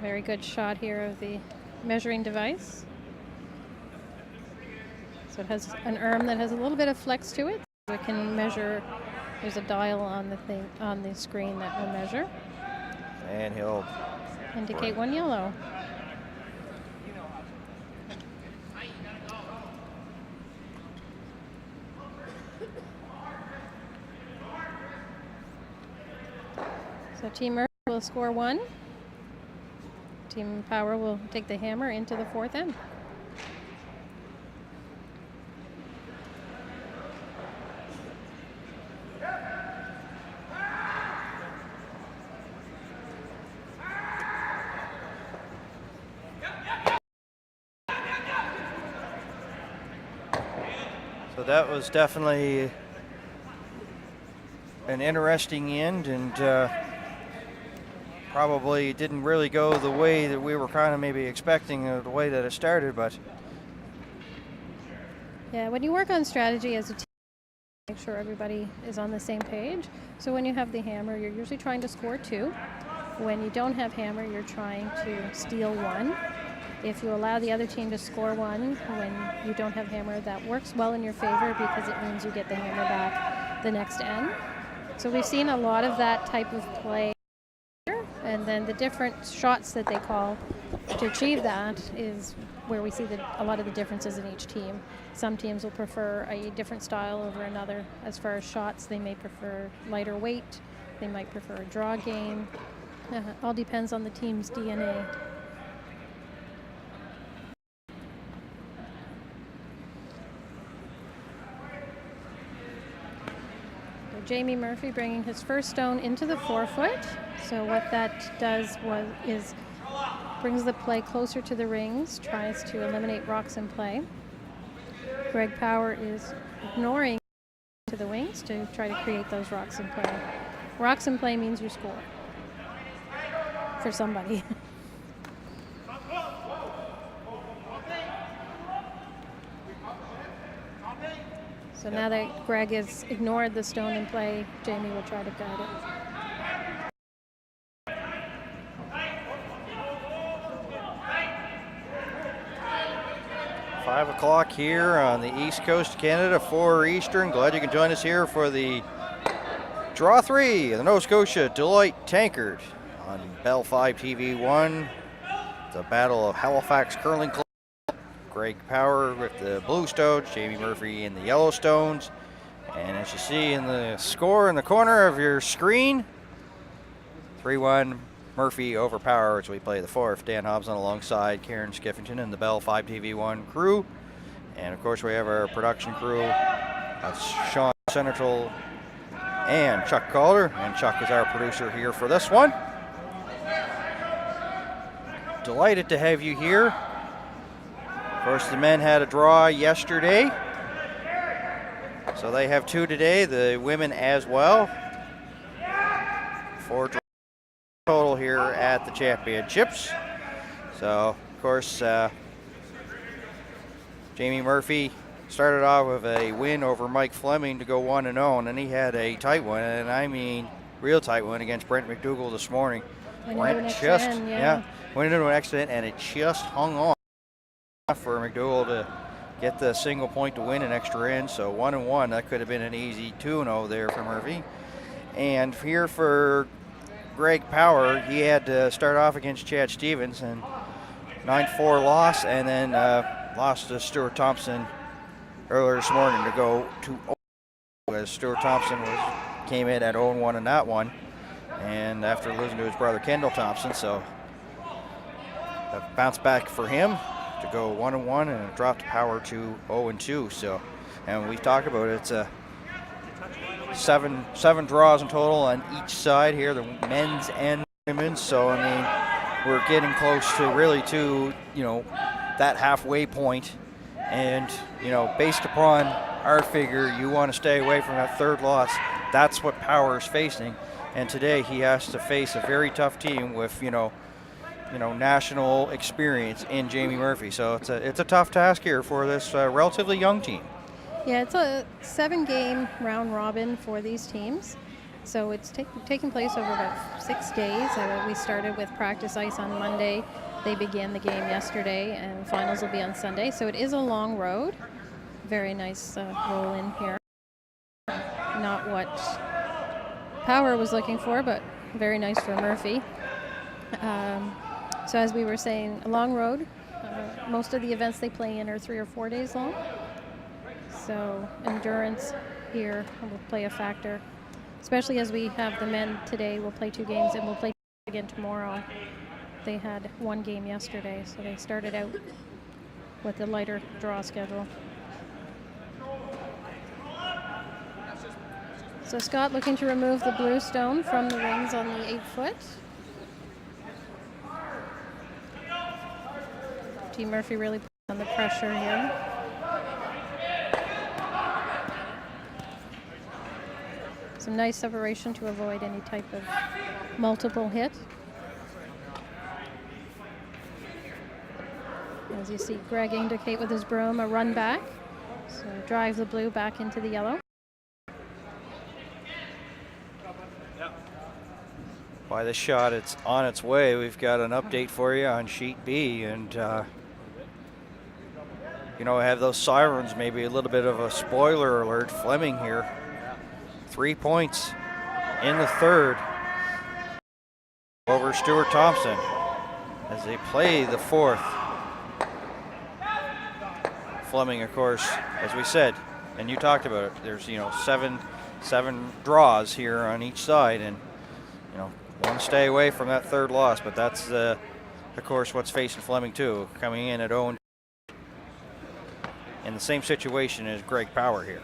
Very good shot here of the measuring device. So it has an arm that has a little bit of flex to it. So it can measure. There's a dial on the screen that will measure. And he'll indicate one yellow. So Team Murphy will score 1. Team Power will take the hammer into the 4th end. So that was definitely an interesting end, and probably didn't really go the way that we were kind of maybe expecting, the way that it started, but yeah, when you work on strategy as a team, make sure everybody is on the same page. So when you have the hammer, you're usually trying to score 2. When you don't have hammer, you're trying to steal 1. If you allow the other team to score 1 when you don't have hammer, that works well in your favor because it means you get the hammer back the next end. So we've seen a lot of that type of play here, and then the different shots that they call to achieve that is where we see a lot of the differences in each team. Some teams will prefer a different style over another. As far as shots, they may prefer lighter weight, they might prefer a draw game. All depends on the team's DNA. Jamie Murphy bringing his first stone into the 4-foot. So what that does is brings the play closer to the rings, tries to eliminate rocks in play. Greg Power is ignoring to the wings to try to create those rocks in play. Rocks in play means you score for somebody. So now that Greg has ignored the stone in play, Jamie will try to guide it. Five o'clock here on the East Coast of Canada, 4 Eastern. Glad you can join us here for the Draw 3 of the Nova Scotia Deloitte Tankard on Bell 5 TV1. The Battle of Halifax Curling Club. Greg Power with the blue stones, Jamie Murphy in the yellow stones. And as you see in the score in the corner of your screen, 3-1 Murphy over Power as we play the 4th. Dan Hobson alongside Karen Skiffington and the Bell 5 TV1 crew. And of course we have our production crew. That's Sean Senator and Chuck Calder. And Chuck is our producer here for this one. Delighted to have you here. Of course, the men had a draw yesterday, so they have 2 today, the women as well. 4 draws total here at the championships. So, of course, Jamie Murphy started off with a win over Mike Fleming to go 1-0, and then he had a tight one, and I mean real tight one against Brent McDougall this morning. Went into an accident, and it just hung on for McDougall to get the single point to win an extra end. So 1-1, that could have been an easy 2-0 there for Murphy. And here for Greg Power, he had to start off against Chad Stevens, and 9-4 loss, and then lost to Stuart Thompson earlier this morning to go to 0, as Stuart Thompson came in at 0-1 in that one, and after losing to his brother Kendall Thompson, so a bounce back for him to go 1-1 and it dropped Power to 0-2. So, and we talked about it, it's a seven draws in total on each side here, the men's and women's. So I mean, we're getting close to really to, you know, that halfway point, and you know, based upon our figure, you want to stay away from that third loss. That's what Power is facing, and today he has to face a very tough team with you know national experience in Jamie Murphy. So it's a tough task here for this relatively young team. Yeah, it's a 7-game round robin for these teams. So it's taking place over about 6 days. We started with practice ice on Monday. They began the game yesterday, and finals will be on Sunday. So it is a long road. Very nice roll in here. Not what Power was looking for, but very nice for Murphy. So as we were saying, a long road. Most of the events they play in are 3 or 4 days long. So endurance here will play a factor, especially as we have the men today. We'll play 2 games and we'll play again tomorrow. They had 1 game yesterday, so they started out with a lighter draw schedule. So Scott looking to remove the blue stone from the rings on the 8-foot. Team Murphy really put on the pressure here. Some nice separation to avoid any type of multiple hit. As you see Greg indicate with his broom a run back. So drive the blue back into the yellow. By the shot, it's on its way. We've got an update for you on sheet B, and you know, have those sirens, maybe a little bit of a spoiler alert. Fleming here, 3 points in the third over Stuart Thompson as they play the fourth. Fleming, of course, as we said, and you talked about it, there's, you know, seven draws here on each side, and you know, want to stay away from that third loss, but that's of course what's facing Fleming too, coming in at 0 in the same situation as Greg Power here.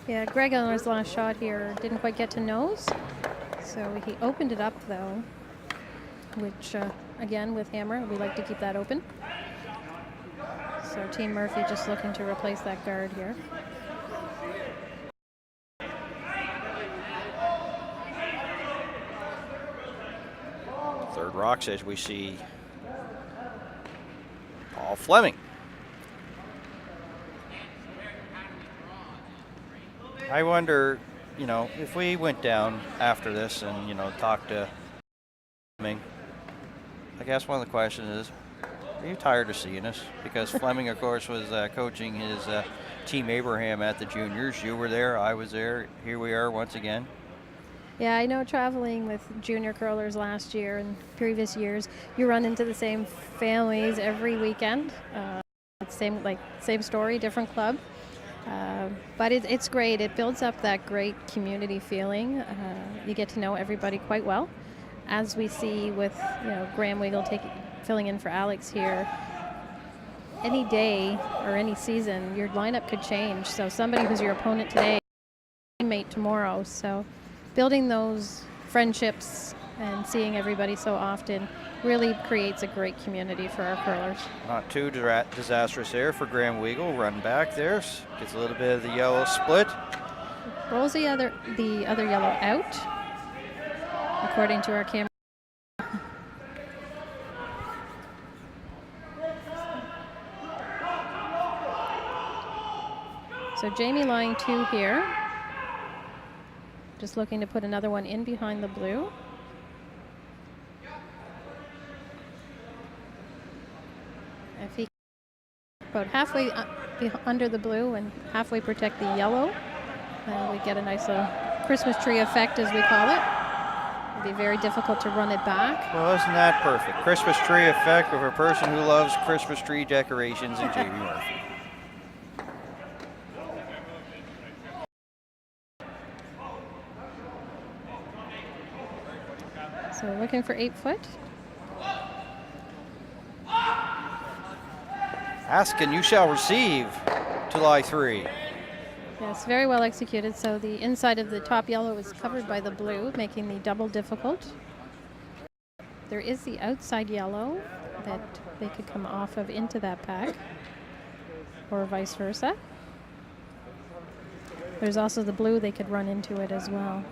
Yeah, Greg on his last shot here didn't quite get to nose, so he opened it up though, which again with hammer we like to keep that open. So Team Murphy just looking to replace that guard here. Third rocks as we see Paul Fleming. I wonder, you know, if we went down after this and, you know, talked to Fleming, I guess one of the questions is, are you tired of seeing us? Because Fleming, of course, was coaching his Team Abraham at the juniors. You were there, I was there. Here we are once again. Yeah, I know traveling with junior curlers last year and previous years, you run into the same families every weekend. Same story, different club. But it's great. It builds up that great community feeling. You get to know everybody quite well. As we see with, you know, Graham Weagle filling in for Alex here, any day or any season, your lineup could change. So somebody who's your opponent today, teammate tomorrow. So building those friendships and seeing everybody so often really creates a great community for our curlers. Not too disastrous there for Graham Weagle. Run back there, gets a little bit of the yellow split. Rolls the other yellow out, according to our camera. So Jamie line 2 here. Just looking to put another one in behind the blue. If he about halfway under the blue and halfway protect the yellow, we get a nice little Christmas tree effect, as we call it. It'd be very difficult to run it back. Well, isn't that perfect? Christmas tree effect of a person who loves Christmas tree decorations and Jamie Murphy. So looking for 8 foot. Ask and you shall receive to lie 3. Yes, very well executed. So the inside of the top yellow is covered by the blue, making the double difficult. There is the outside yellow that they could come off of into that pack, or vice versa. There's also the blue they could run into it as well.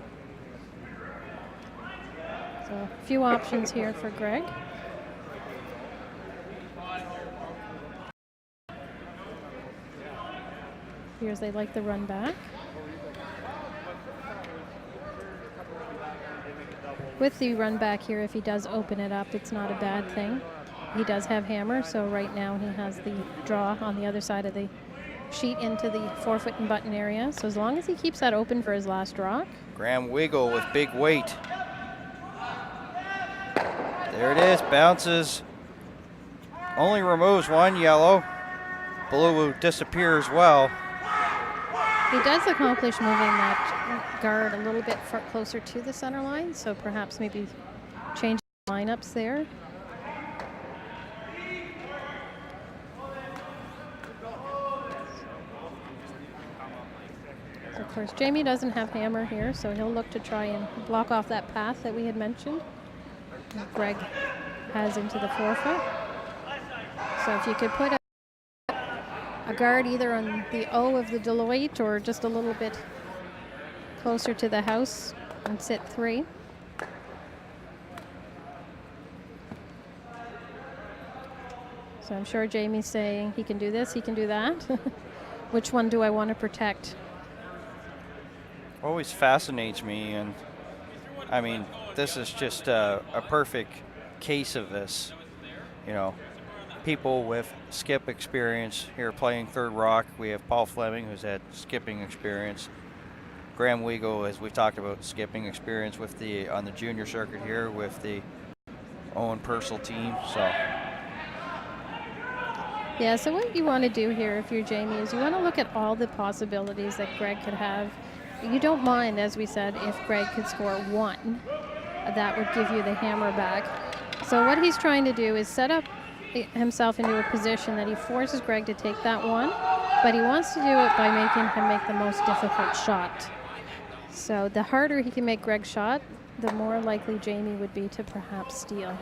So a few options here for Greg. Here's they like the run back. With the run back here, if he does open it up, it's not a bad thing. He does have hammer, so right now he has the draw on the other side of the sheet into the 4-foot and button area. So as long as he keeps that open for his last draw. Graham Wiggle with big weight. There it is, bounces. Only removes 1 yellow. Blue disappear as well. He does accomplish moving that guard a little bit closer to the center line, so perhaps maybe change lineups there. So of course, Jamie doesn't have hammer here, so he'll look to try and block off that path that we had mentioned. Greg has into the 4-foot. So if you could put a guard either on the O of the Deloitte or just a little bit closer to the house and sit 3. So I'm sure Jamie's saying he can do this, he can do that. Which one do I want to protect? Always fascinates me, and I mean, this is just a perfect case of this. You know, people with skip experience here playing third rock. We have Paul Fleming, who's had skipping experience. Graham Wiggle, as we talked about, skipping experience with on the junior circuit here with the Owen Purcell team. So yeah, so what you want to do here if you're Jamie is you want to look at all the possibilities that Greg could have. You don't mind, as we said, if Greg could score 1. That would give you the hammer back. So what he's trying to do is set up himself into a position that he forces Greg to take that 1, but he wants to do it by making him make the most difficult shot. So the harder he can make Greg's shot, the more likely Jamie would be to perhaps steal.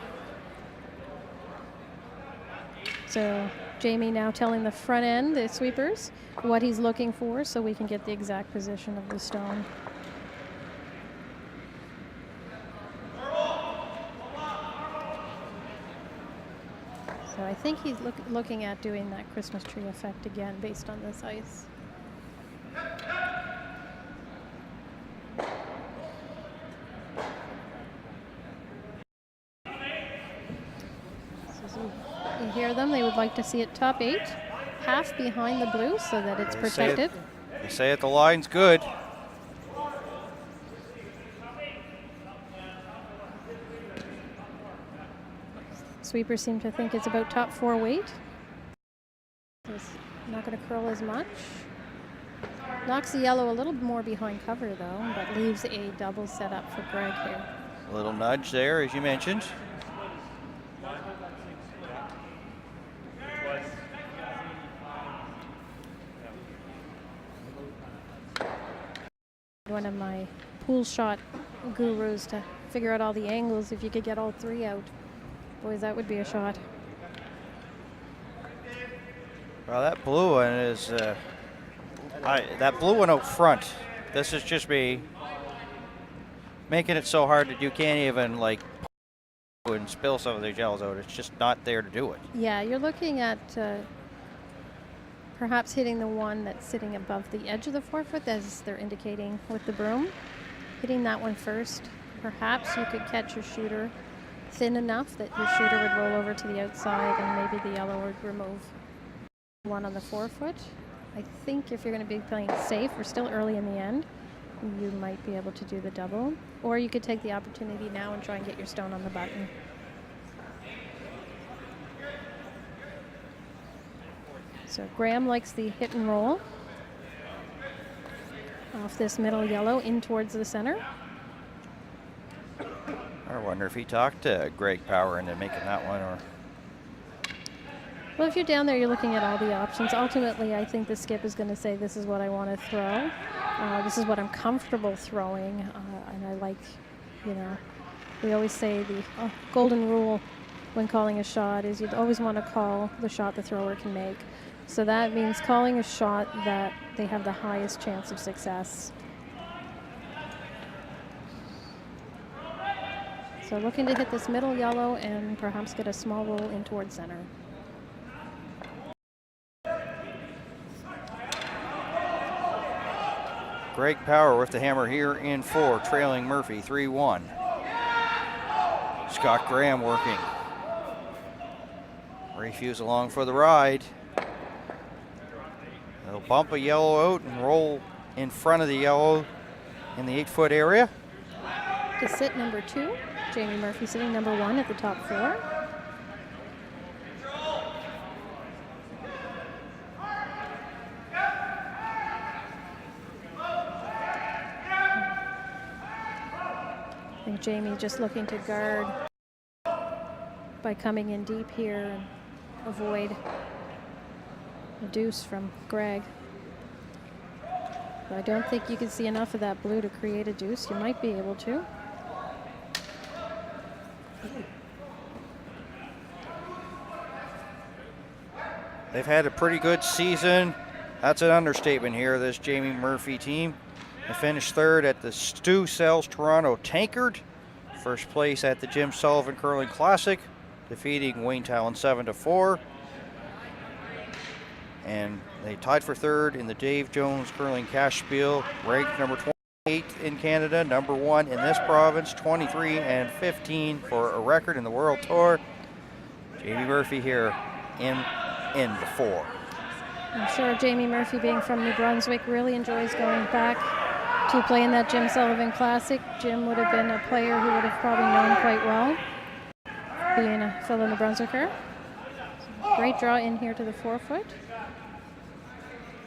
So Jamie now telling the front end, the sweepers, what he's looking for so we can get the exact position of the stone. So I think he's looking at doing that Christmas tree effect again based on this ice. So you hear them, they would like to see it top 8, half behind the blue so that it's protected. They say it, the line's good. Sweepers seem to think it's about top 4 weight. It's not going to curl as much. Knocks the yellow a little more behind cover though, but leaves a double set up for Greg here. A little nudge there, as you mentioned. One of my pool shot gurus to figure out all the angles if you could get all 3 out. Boys, that would be a shot. Well, that blue one is, that blue one out front, this is just me making it so hard that you can't even like and spill some of the gels out. It's just not there to do it. Yeah, you're looking at perhaps hitting the one that's sitting above the edge of the 4-foot, as they're indicating with the broom. Hitting that one first. Perhaps you could catch your shooter thin enough that your shooter would roll over to the outside and maybe the yellow would remove one on the 4-foot. I think if you're going to be playing safe, we're still early in the end, you might be able to do the double. Or you could take the opportunity now and try and get your stone on the button. So Graham likes the hit and roll off this middle yellow in towards the center. I wonder if he talked to Greg Power into making that one, or. Well, if you're down there, you're looking at all the options. Ultimately, I think the skip is going to say, this is what I want to throw. This is what I'm comfortable throwing. And I like, you know, we always say the golden rule when calling a shot is you'd always want to call the shot the thrower can make. So that means calling a shot that they have the highest chance of success. So looking to hit this middle yellow and perhaps get a small roll in towards center. Greg Power with the hammer here in 4, trailing Murphy 3-1. Scott Graham working. Refuse along for the ride. They'll bump a yellow out and roll in front of the yellow in the 8-foot area. To sit number 2, Jamie Murphy sitting number 1 at the top 4. I think Jamie just looking to guard by coming in deep here and avoid a deuce from Greg. But I don't think you can see enough of that blue to create a deuce. You might be able to. They've had a pretty good season. That's an understatement here, this Jamie Murphy team. They finished 3rd at the Stu Sells Toronto Tankard. First place at the Jim Sullivan Curling Classic, defeating Wayne Talon 7-4. And they tied for 3rd in the Dave Jones Curling Cash Spiel, ranked number 28 in Canada, number 1 in this province, 23 and 15 for a record in the World Tour. Jamie Murphy here in the 4. I'm sure Jamie Murphy, being from New Brunswick, really enjoys going back to play in that Jim Sullivan Classic. Jim would have been a player who would have probably known quite well, being a fellow New Brunswicker. So great draw in here to the 4-foot.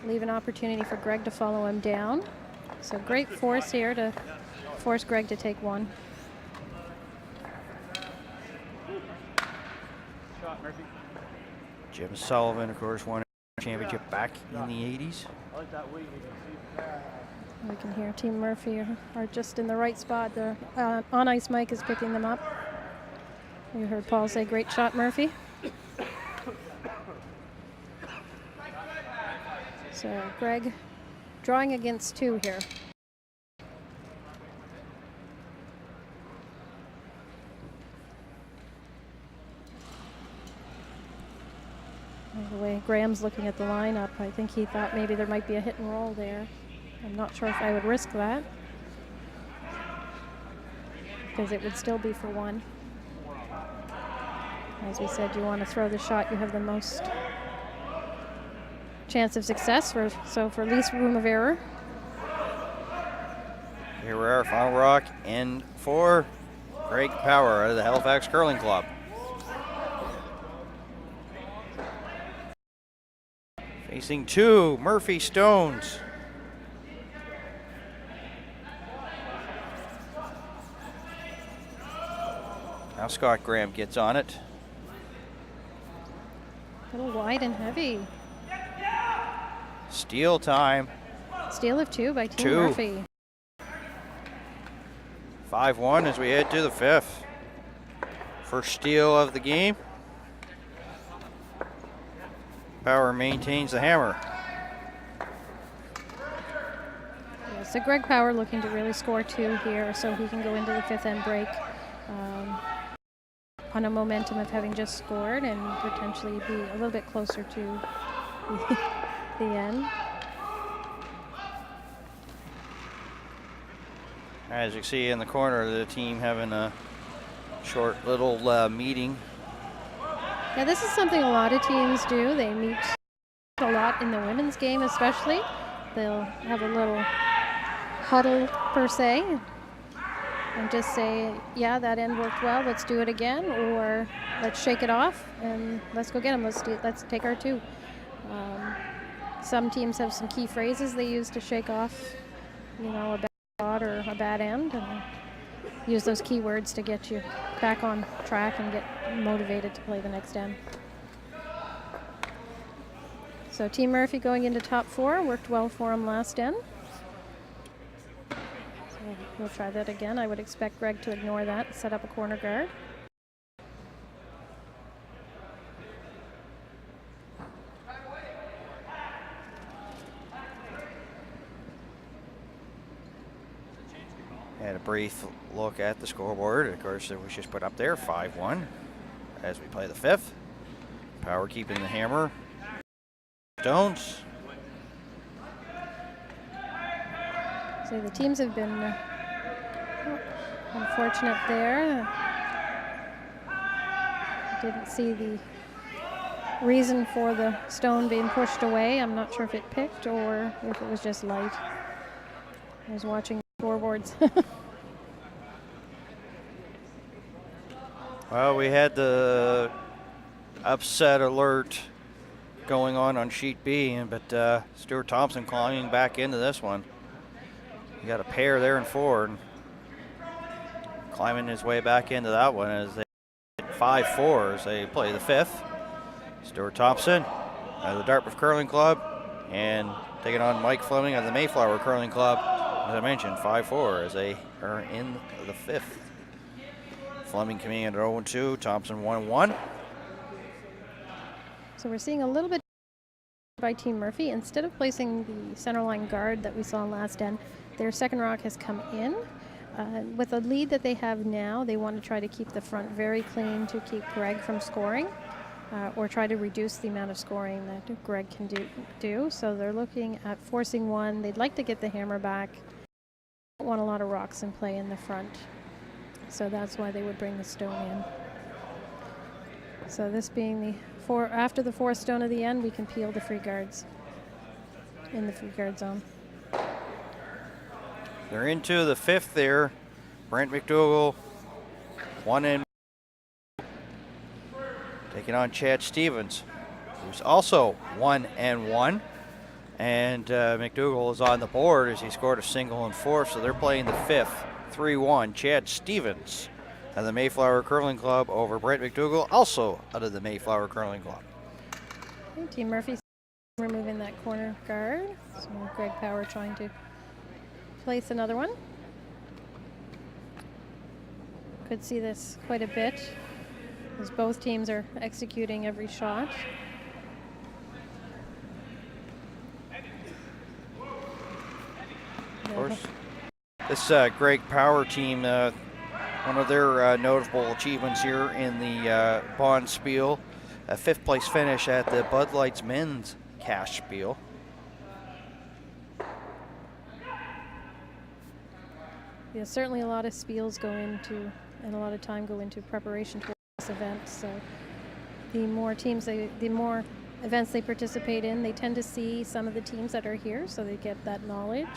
Leave an opportunity for Greg to follow him down. So great force here to force Greg to take one. Shot, Murphy. Jim Sullivan, of course, won a championship back in the 80s. I like that weight. You can see. We can hear Team Murphy are just in the right spot. The on-ice mic is picking them up. You heard Paul say, great shot, Murphy. So Greg drawing against 2 here. The way Graham's looking at the lineup, I think he thought maybe there might be a hit and roll there. I'm not sure if I would risk that, because it would still be for 1. As we said, you want to throw the shot you have the most chance of success, so for least room of error. Here we are, final rock, end 4. Greg Power out of the Halifax Curling Club. Facing 2 Murphy Stones. Now Scott Graham gets on it. A little wide and heavy. Steal time. Steal of 2 by Team 2. Murphy. 5-1 as we head to the 5th. First steal of the game. Power maintains the hammer. Yeah, so Greg Power looking to really score 2 here so he can go into the 5th end break on a momentum of having just scored and potentially be a little bit closer to the end. As you can see in the corner, the team having a short little meeting. Yeah, this is something a lot of teams do. They meet a lot in the women's game especially. They'll have a little huddle per se and just say, yeah, that end worked well, let's do it again, or let's shake it off and let's go get them. Let's take our two. Some teams have some key phrases they use to shake off, you know, a bad shot or a bad end, and use those key words to get you back on track and get motivated to play the next end. So Team Murphy going into top 4, worked well for him last end. So we'll try that again. I would expect Greg to ignore that and set up a corner guard. Had a brief look at the scoreboard. Of course, it was just put up there, 5-1 as we play the 5th. Power keeping the hammer. Stones. So the teams have been unfortunate there. Didn't see the reason for the stone being pushed away. I'm not sure if it picked or if it was just light. I was watching scoreboards. Well, we had the upset alert going on sheet B, but Stuart Thompson climbing back into this one. You got a pair there in forward, climbing his way back into that one as they 5-4 as they play the 5th. Stuart Thompson out of the Dartmouth Curling Club and taking on Mike Fleming of the Mayflower Curling Club. As I mentioned, 5-4 as they are in the 5th. Fleming coming in at 0-2, Thompson 1-1. So we're seeing a little bit by Team Murphy. Instead of placing the center line guard that we saw last end, their second rock has come in. With the lead that they have now, they want to try to keep the front very clean to keep Greg from scoring, or try to reduce the amount of scoring that Greg can do. So they're looking at forcing one. They'd like to get the hammer back. Don't want a lot of rocks in play in the front. So that's why they would bring the stone in. So this being the after the 4th stone of the end, we can peel the free guards in the free guard zone. They're into the 5th there. Brent McDougall, 1-1. Taking on Chad Stevens, who's also 1-1. And McDougall is on the board as he scored a single in 4th, so they're playing the 5th, 3-1. Chad Stevens of the Mayflower Curling Club over Brent McDougall, also out of the Mayflower Curling Club. Okay, Team Murphy removing that corner guard. So Greg Power trying to place another one. Could see this quite a bit as both teams are executing every shot. Of course, this Greg Power team, one of their notable achievements here in the Bond Spiel, a 5th place finish at the Bud Light's Men's Cash Spiel. Yeah, certainly a lot of spiels go into, and a lot of time go into preparation for this event. So the more teams, the more events they participate in, they tend to see some of the teams that are here, so they get that knowledge.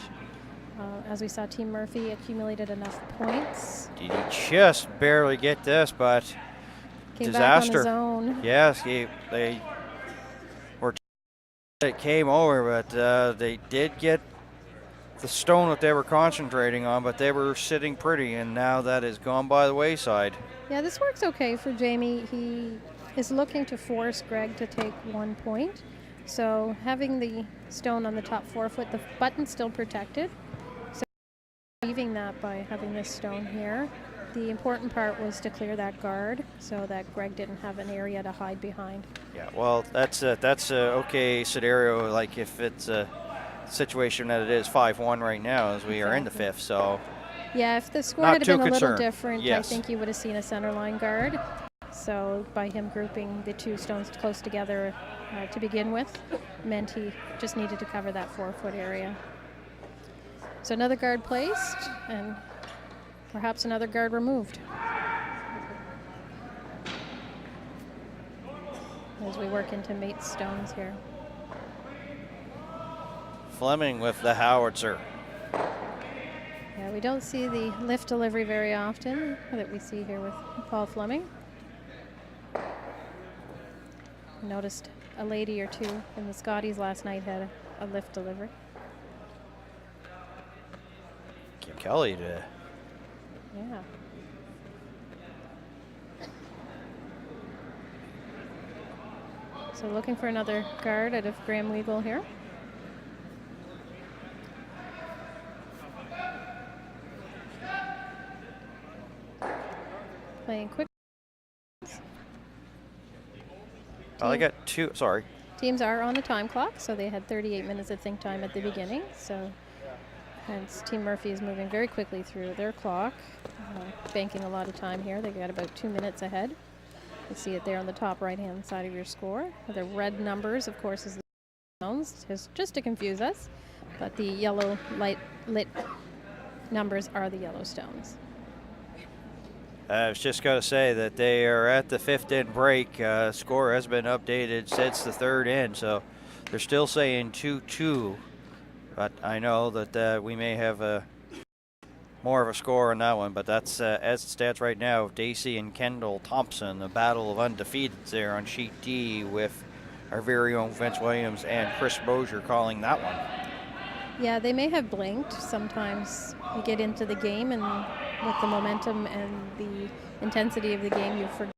As we saw, Team Murphy accumulated enough points. Did he just barely get this, but Came disaster. Back on his own. Yes, they were. It came over, but they did get the stone that they were concentrating on, but they were sitting pretty, and now that has gone by the wayside. Yeah, this works okay for Jamie. He is looking to force Greg to take 1 point. So having the stone on the top 4 foot, the button's still protected. So leaving that by having this stone here. The important part was to clear that guard so that Greg didn't have an area to hide behind. Yeah, well, that's a okay scenario. Like if it's a situation that it is 5-1 right now, as we are in the 5th. So yeah, if the score not had too been a little concerned. different, Yes. I think you would have seen a center line guard. So by him grouping the 2 stones close together to begin with, meant he just needed to cover that 4 foot area. So another guard placed and perhaps another guard removed as we work into mate stones here. Fleming with the howitzer. we don't see the lift delivery very often that we see here with Paul Fleming. I noticed a lady or two in the Scotties last night had a lift delivery. Kim Kelly to. Yeah. So looking for another guard out of Graham Weagle here. Playing quick. Oh, they got two. Sorry. Teams are on the time clock, so they had 38 minutes of think time at the beginning. So hence Team Murphy is moving very quickly through their clock, banking a lot of time here. They got about 2 minutes ahead. You see it there on the top right-hand side of your score. The red numbers, of course, is the zones, just to confuse us, but the yellow lit numbers are the Yellowstones. I was just going to say that they are at the 5th inning break. Score has been updated since the 3rd inning, so they're still saying 2-2. But I know that we may have more of a score on that one. But that's as it stands right now. Dacey and Kendall Thompson, the battle of undefeateds there on sheet D with our very own Vince Williams and Chris Mosier calling that one. Yeah, they may have blinked. Sometimes you get into the game and with the momentum and the intensity of the game, you forget.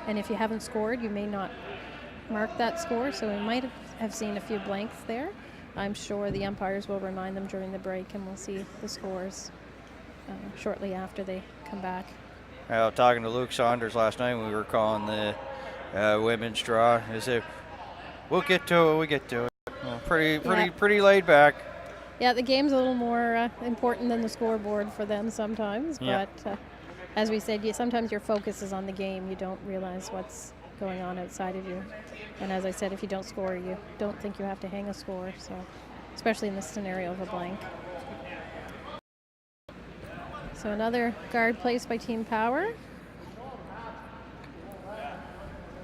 And if you haven't scored, you may not mark that score. So we might have seen a few blanks there. I'm sure the umpires will remind them during the break, and we'll see the scores shortly after they come back. Well, talking to Luke Saunders last night when we were calling the women's draw, he said, "We'll get to it. We get to it." Well, pretty laid back. Yeah, the game's a little more important than the scoreboard for them sometimes. Yeah. But as we said, sometimes your focus is on the game. You don't realize what's going on outside of you. And as I said, if you don't score, you don't think you have to hang a score. So, especially in this scenario of a blank. So another guard placed by Team Power.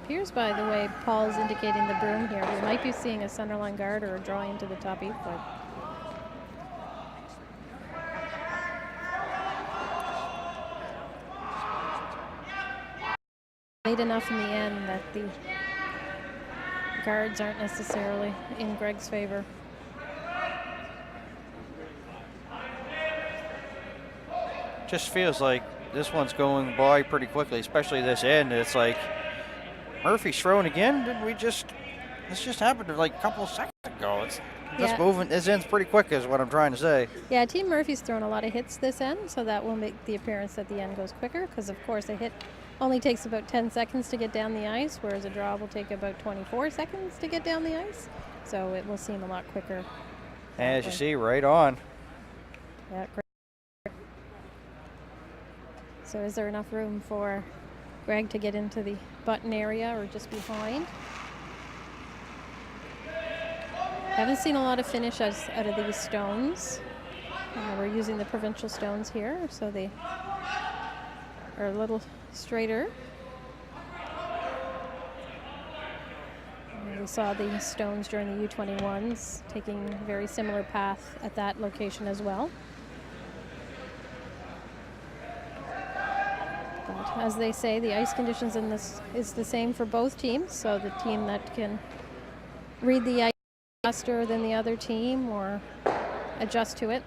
Appears, by the way, Paul's indicating the broom here. We might be seeing a centerline guard or a draw into the top 8 foot. Late enough in the end that the guards aren't necessarily in Greg's favor. Just feels like this one's going by pretty quickly, especially this end. It's like Murphy's throwing again. This just happened like a couple of seconds ago. This moving, this ends pretty quick is what I'm trying to say. Yeah, Team Murphy's thrown a lot of hits this end, so that will make the appearance at the end goes quicker, because of course a hit only takes about 10 seconds to get down the ice, whereas a draw will take about 24 seconds to get down the ice. So it will seem a lot quicker. As you see, right on. Yeah, great. So is there enough room for Greg to get into the button area or just behind? Haven't seen a lot of finish out of these stones. We're using the provincial stones here, so they are a little straighter. And we saw the stones during the U21s taking a very similar path at that location as well. But as they say, the ice conditions in this is the same for both teams, so the team that can read the ice faster than the other team or adjust to it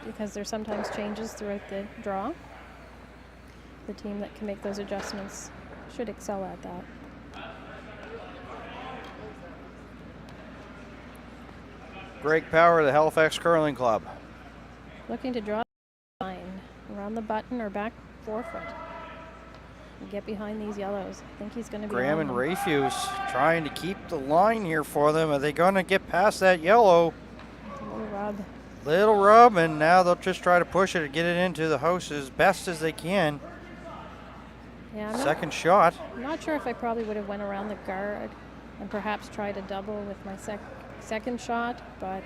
because there's sometimes changes throughout the draw. The team that can make those adjustments should excel at that. Greg Power, the Halifax Curling Club. Looking to draw the line around the button or back 4 foot. And get behind these yellows. I think he's going to be Graham and Rayfuse trying to keep the line here for them. Are they going to get past that yellow? Little rub, and now they'll just try to push it and get it into the house as best as they can. Yeah, second shot. I'm not sure if I probably would have went around the guard and perhaps tried a double with my second shot, but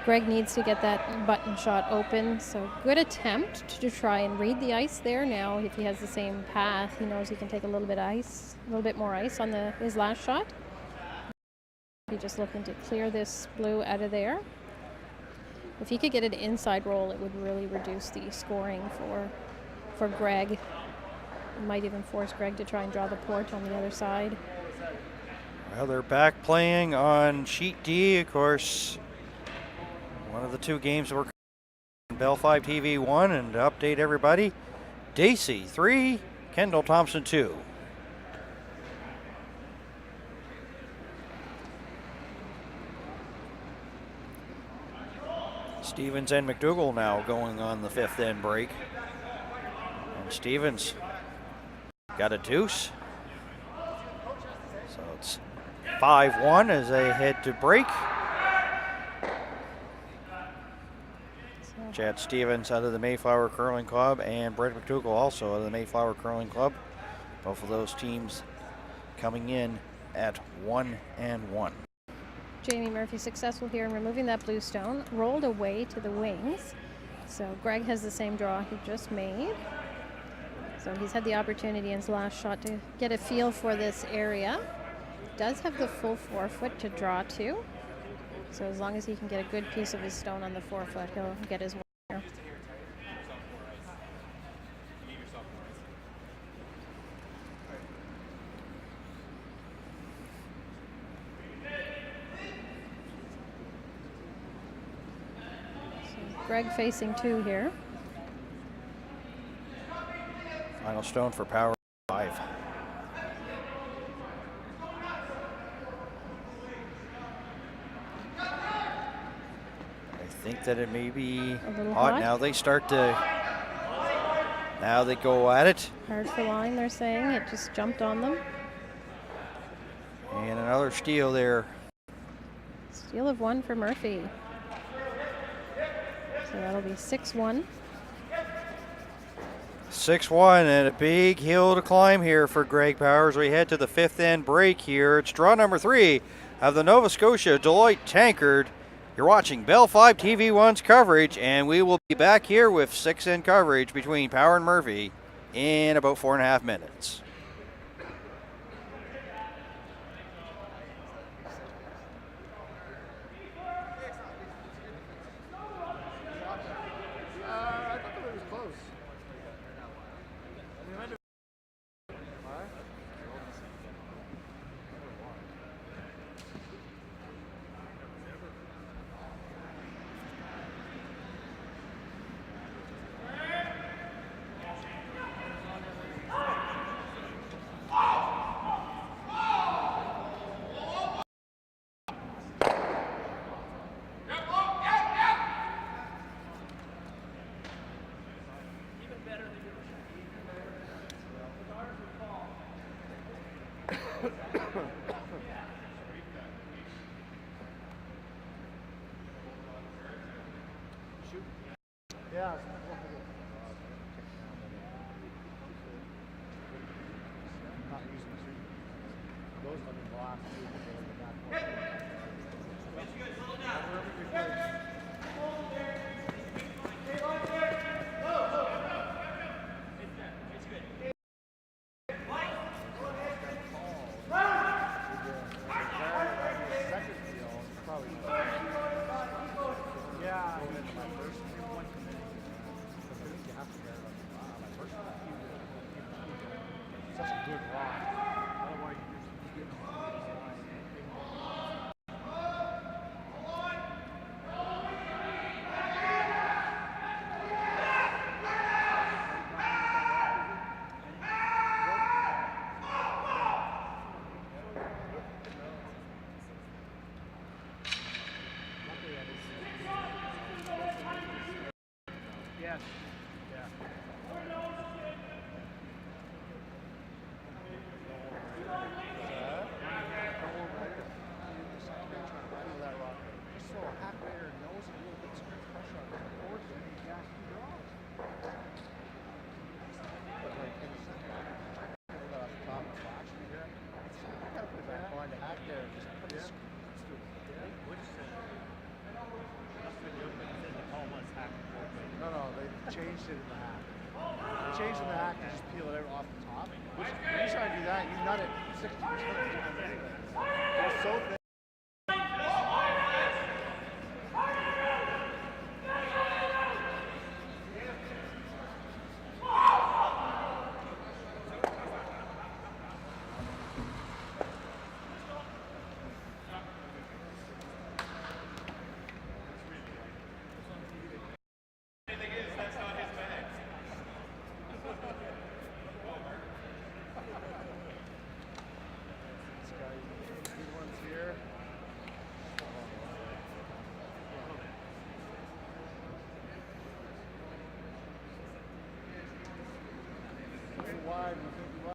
Greg needs to get that button shot open. So good attempt to try and read the ice there. Now, if he has the same path, he knows he can take a little bit more ice on his last shot. He's just looking to clear this blue out of there. If he could get an inside roll, it would really reduce the scoring for Greg. It might even force Greg to try and draw the port on the other side. Well, they're back playing on sheet D, of course. One of the two games that we're on Bell 5 TV 1, and to update everybody, Dacey 3, Kendall Thompson 2. Stevens and McDougall now going on the 5th end break. And Stevens got a deuce. So it's 5-1 as they head to break. Chad Stevens out of the Mayflower Curling Club and Brett McDougall also out of the Mayflower Curling Club. Both of those teams coming in at 1-1. Jamie Murphy successful here in removing that blue stone, rolled away to the wings. So Greg has the same draw he just made. So he's had the opportunity in his last shot to get a feel for this area. Does have the full 4-foot to draw to. So as long as he can get a good piece of his stone on the 4-foot, he'll get his winner. Greg facing 2 here. Final stone for Power 5. I think that it may be A little hot. hot. Now they start to, now they go at it. Hard for line, they're saying. It just jumped on them. And another steal there. Steal of 1 for Murphy. So that'll be 6-1. 6-1 and a big hill to climb here for Greg Powers. We head to the 5th end break here. It's draw number 3 of the Nova Scotia Deloitte Tankard. You're watching Bell 5 TV 1's coverage, and we will be back here with 6th end coverage between Power and Murphy in about 4.5 minutes. Yeah. Not using the street. Those have been lost. Such a good rock. Otherwise, you just get Yes. Yeah. No, they changed it in the hack. They changed in the hack and just peel it off the top. Which, when you try to do that, you nut it 60% of the time anyway. It was so thin. wide. We think wide.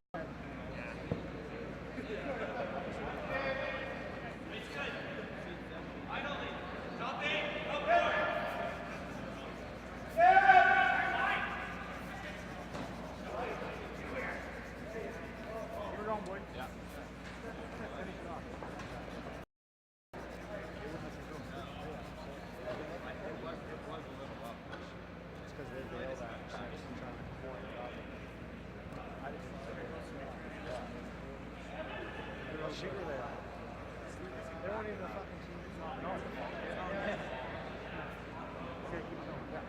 You're on, boy. Yeah. They weren't even a fucking team. No. Okay, keep going. Yeah.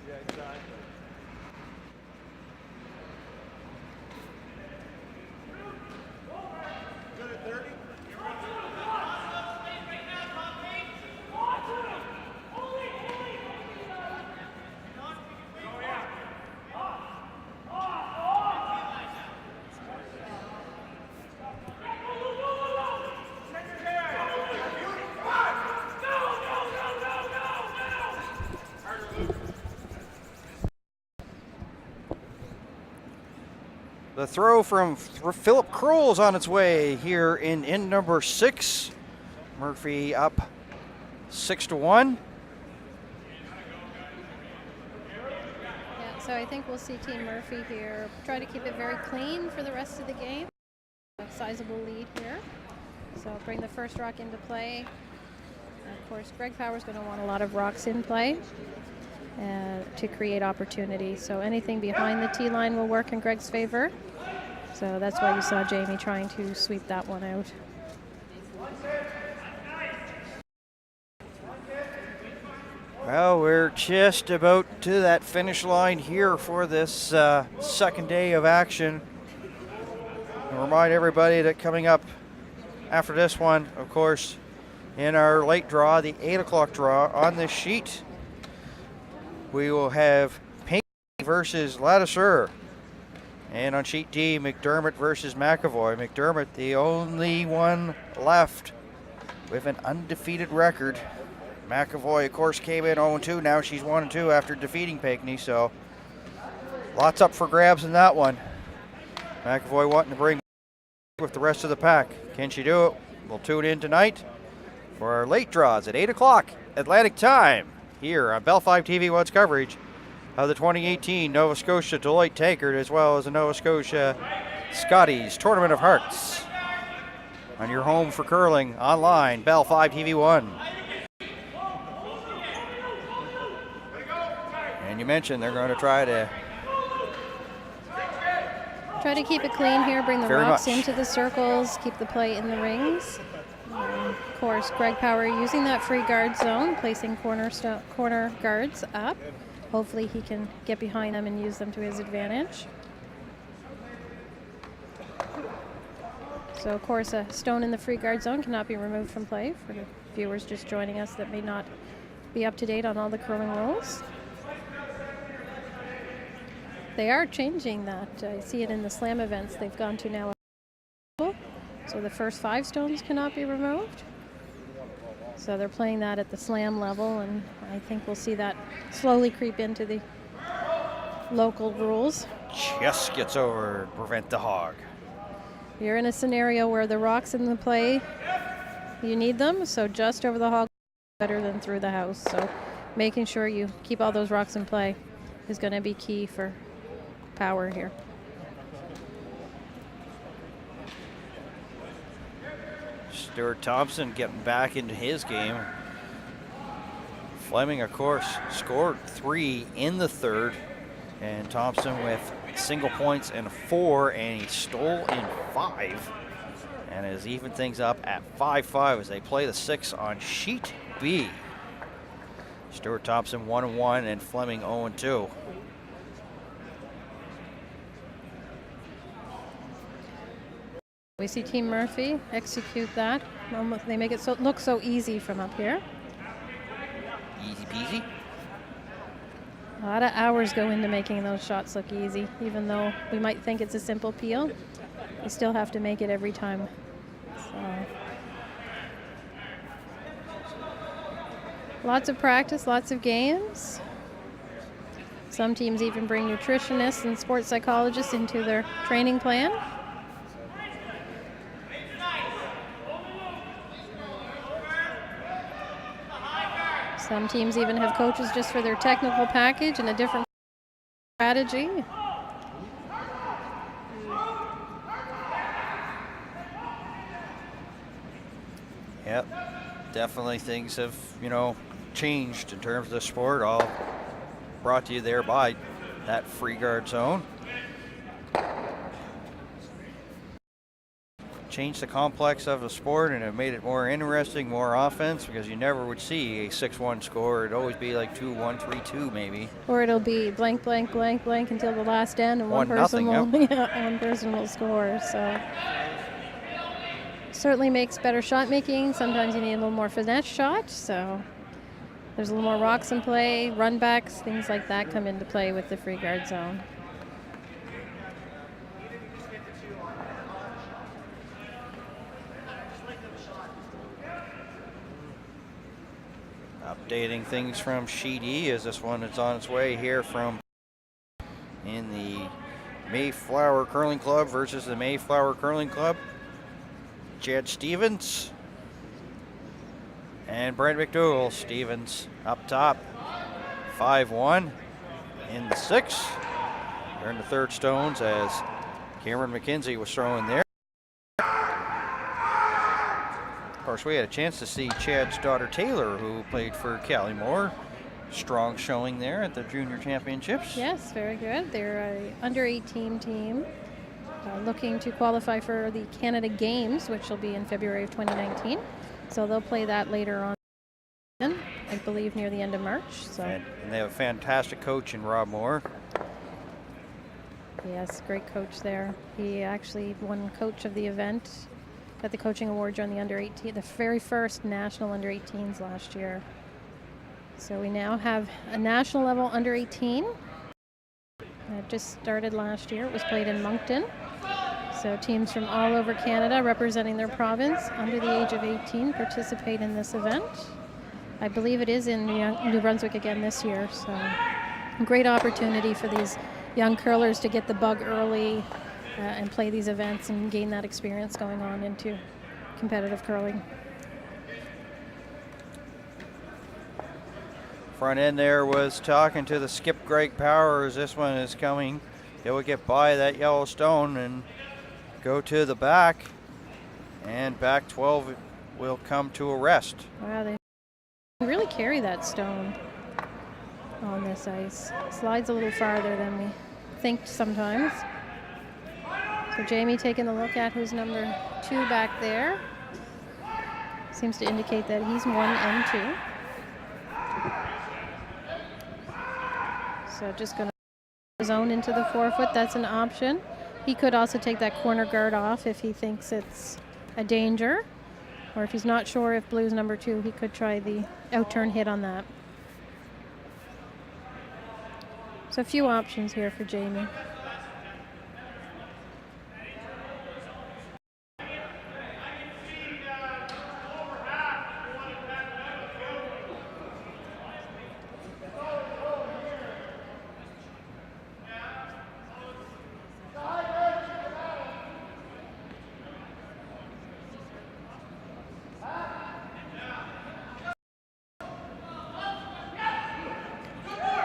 Yeah, exactly. Good at 30? The throw from Philip Kroll's on its way here in end number 6. Murphy up 6-1. Yeah, so I think we'll see Team Murphy here try to keep it very clean for the rest of the game. A sizable lead here. So bring the first rock into play. And of course, Greg Power's going to want a lot of rocks in play to create opportunity. So anything behind the tee line will work in Greg's favor. So that's why you saw Jamie trying to sweep that one out. Well, we're just about to that finish line here for this second day of action. And remind everybody that coming up after this one, of course, in our late draw, the 8 o'clock draw on this sheet, we will have Pink versus Ladouceur. And on sheet D, McDermott versus McAvoy. McDermott, the only one left with an undefeated record. McAvoy, of course, came in 0-2. Now she's 1-2 after defeating Pinckney. So lots up for grabs in that one. McAvoy wanting to bring with the rest of the pack. Can she do it? We'll tune in tonight for our late draws at 8 o'clock Atlantic time here on Bell 5 TV1's coverage of the 2018 Nova Scotia Deloitte Tankard, as well as the Nova Scotia Scotties Tournament of Hearts. On your home for curling online, Bell 5 TV1. And you mentioned they're going to try to keep it clean here, bring the Very rocks much. into the circles, keep the play in the rings. Of course, Greg Power using that free guard zone, placing corner guards up. Hopefully he can get behind them and use them to his advantage. So of course a stone in the free guard zone cannot be removed from play for the viewers just joining us that may not be up to date on all the curling rules. They are changing that. I see it in the slam events they've gone to now. So the first 5 stones cannot be removed. So they're playing that at the slam level, and I think we'll see that slowly creep into the local rules. just gets over to prevent the hog. You're in a scenario where the rocks in the play, you need them, so just over the hog is better than through the house. So making sure you keep all those rocks in play is going to be key for Power here. Stuart Thompson getting back into his game. Fleming, of course, scored 3 in the third, and Thompson with single points and 4, and he stole in 5, and has evened things up at 5-5 as they play the 6 on sheet B. Stuart Thompson 1-1 and Fleming 0-2. We see Team Murphy execute that. They make it look so easy from up here. Easy peasy. A lot of hours go into making those shots look easy. Even though we might think it's a simple peel, you still have to make it every time. So Lots of practice, lots of games. Some teams even bring nutritionists and sports psychologists into their training plan. Some teams even have coaches just for their technical package and a different strategy. Yep, definitely things have, changed in terms of the sport, all brought to you there by that free guard zone. Changed the complex of the sport, and it made it more interesting, more offense, because you never would see a 6-1 score. It'd always be like 2-1, 3-2 maybe. Or it'll be blank, blank, blank, blank until the last end, and one 1-0, person will, yep. one person will score. So certainly makes better shot making. Sometimes you need a little more finesse shot. So there's a little more rocks in play, run backs, things like that come into play with the free guard zone. Updating things from Sheet E as this one is on its way here from in the Mayflower Curling Club versus the Mayflower Curling Club. Jed Stevens and Brent McDougall. Stevens up top, 5-1 in the 6. They're in the third stones as Cameron McKenzie was throwing there. Of course, we had a chance to see Chad's daughter Taylor, who played for Callymore. Strong showing there at the junior championships. Yes, very good. They're an under-18 team looking to qualify for the Canada Games, which will be in February of 2019. So they'll play that later on, I believe, near the end of March. So. And they have a fantastic coach in Rob Moore. Yes, great coach there. He actually won coach of the event, got the coaching award during the under-18, the very first national under-18s last year. So we now have a national level under-18. It just started last year. It was played in Moncton. So teams from all over Canada representing their province under the age of 18 participate in this event. I believe it is in New Brunswick again this year. So a great opportunity for these young curlers to get the bug early and play these events and gain that experience going on into competitive curling. Front end there was talking to the skip Greg Powers. This one is coming. It will get by that yellow stone and go to the back. And back 12 will come to a rest. Wow, they really carry that stone on this ice. Slides a little farther than we think sometimes. So Jamie taking a look at who's number 2 back there. Seems to indicate that he's 1 and 2. So just going to zone into the forefoot. That's an option. He could also take that corner guard off if he thinks it's a danger. Or if he's not sure if blue's number 2, he could try the out-turn hit on that. So a few options here for Jamie.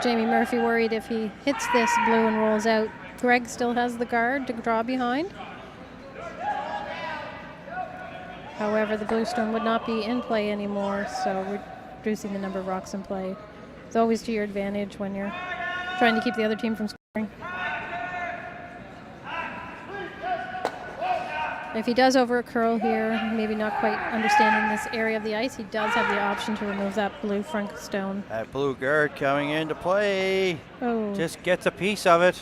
Jamie Murphy worried if he hits this blue and rolls out, Greg still has the guard to draw behind. However, the blue stone would not be in play anymore, so reducing the number of rocks in play. It's always to your advantage when you're trying to keep the other team from scoring. If he does over a curl here, maybe not quite understanding this area of the ice, he does have the option to remove that blue front stone. That blue guard coming into play. Oh. Just gets a piece of it.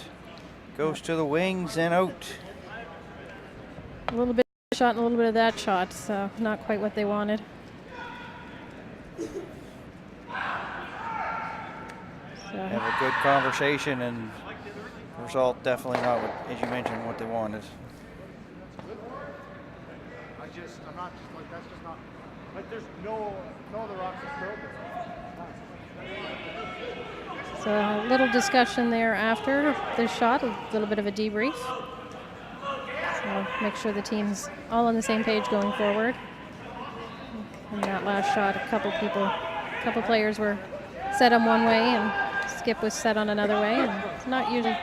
Goes to the wings and out. A little bit of shot and a little bit of that shot, so not quite what they wanted. So. Have a good conversation, and the result definitely not what, as you mentioned, what they wanted. I'm not just like, that's just not, like there's no other rocks to throw there. So a little discussion there after the shot, a little bit of a debrief. So make sure the team's all on the same page going forward. In that last shot, a couple players were set on one way and Skip was set on another way, and it's not usually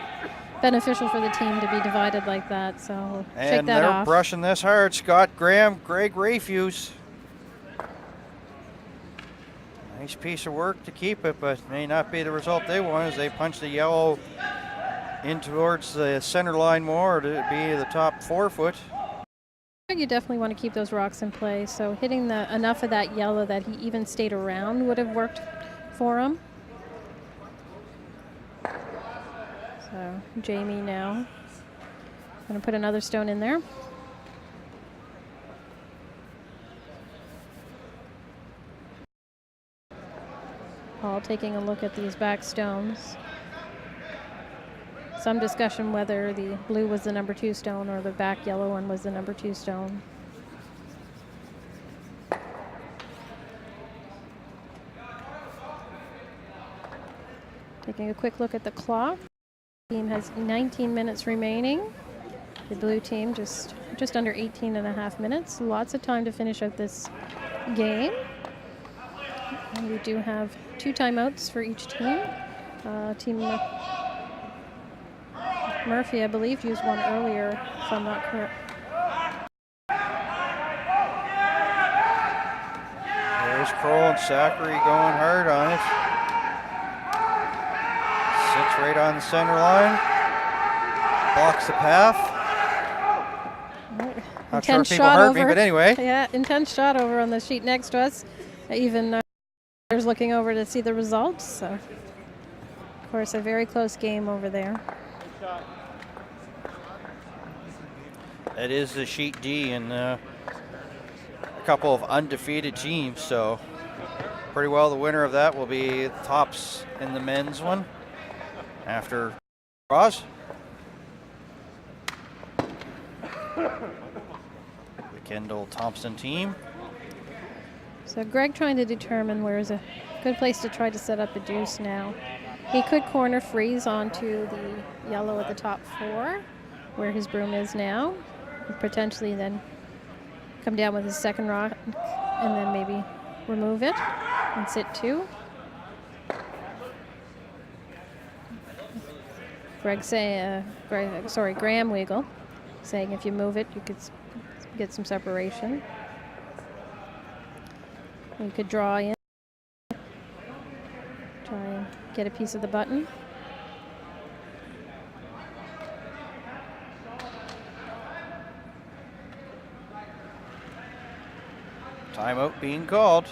beneficial for the team to be divided like that, so we'll shake that they're off. brushing this hard. Scott Graham, Greg Rayfuse. Nice piece of work to keep it, but may not be the result they want as they punch the yellow in towards the center line more to be the top 4 foot. You definitely want to keep those rocks in play, so hitting enough of that yellow that he even stayed around would have worked for him. So Jamie now going to put another stone in there. Paul taking a look at these back stones. Some discussion whether the blue was the number 2 stone or the back yellow one was the number 2 stone. Taking a quick look at the clock. The team has 19 minutes remaining. The blue team just under 18 and a half minutes. Lots of time to finish out this game. And we do have 2 timeouts for each team. Team Murphy, I believe, used one earlier, if I'm not correct. There's Kroll and Zachary going hard on it. Sits right on the center line. Blocks the path. Not sure if people heard me, but anyway. Yeah, intense shot over on the sheet next to us. Even there's looking over to see the results. So, of course, a very close game over there. It is the sheet D and a couple of undefeated teams, so pretty well the winner of that will be tops in the men's one after draws. The Kendall Thompson team. So Greg trying to determine where is a good place to try to set up a deuce now. He could corner freeze onto the yellow at the top 4, where his broom is now. Potentially then come down with his second rock and then maybe remove it and sit 2. Graham Weagle saying if you move it, you could get some separation. You could draw in, try and get a piece of the button. Timeout being called.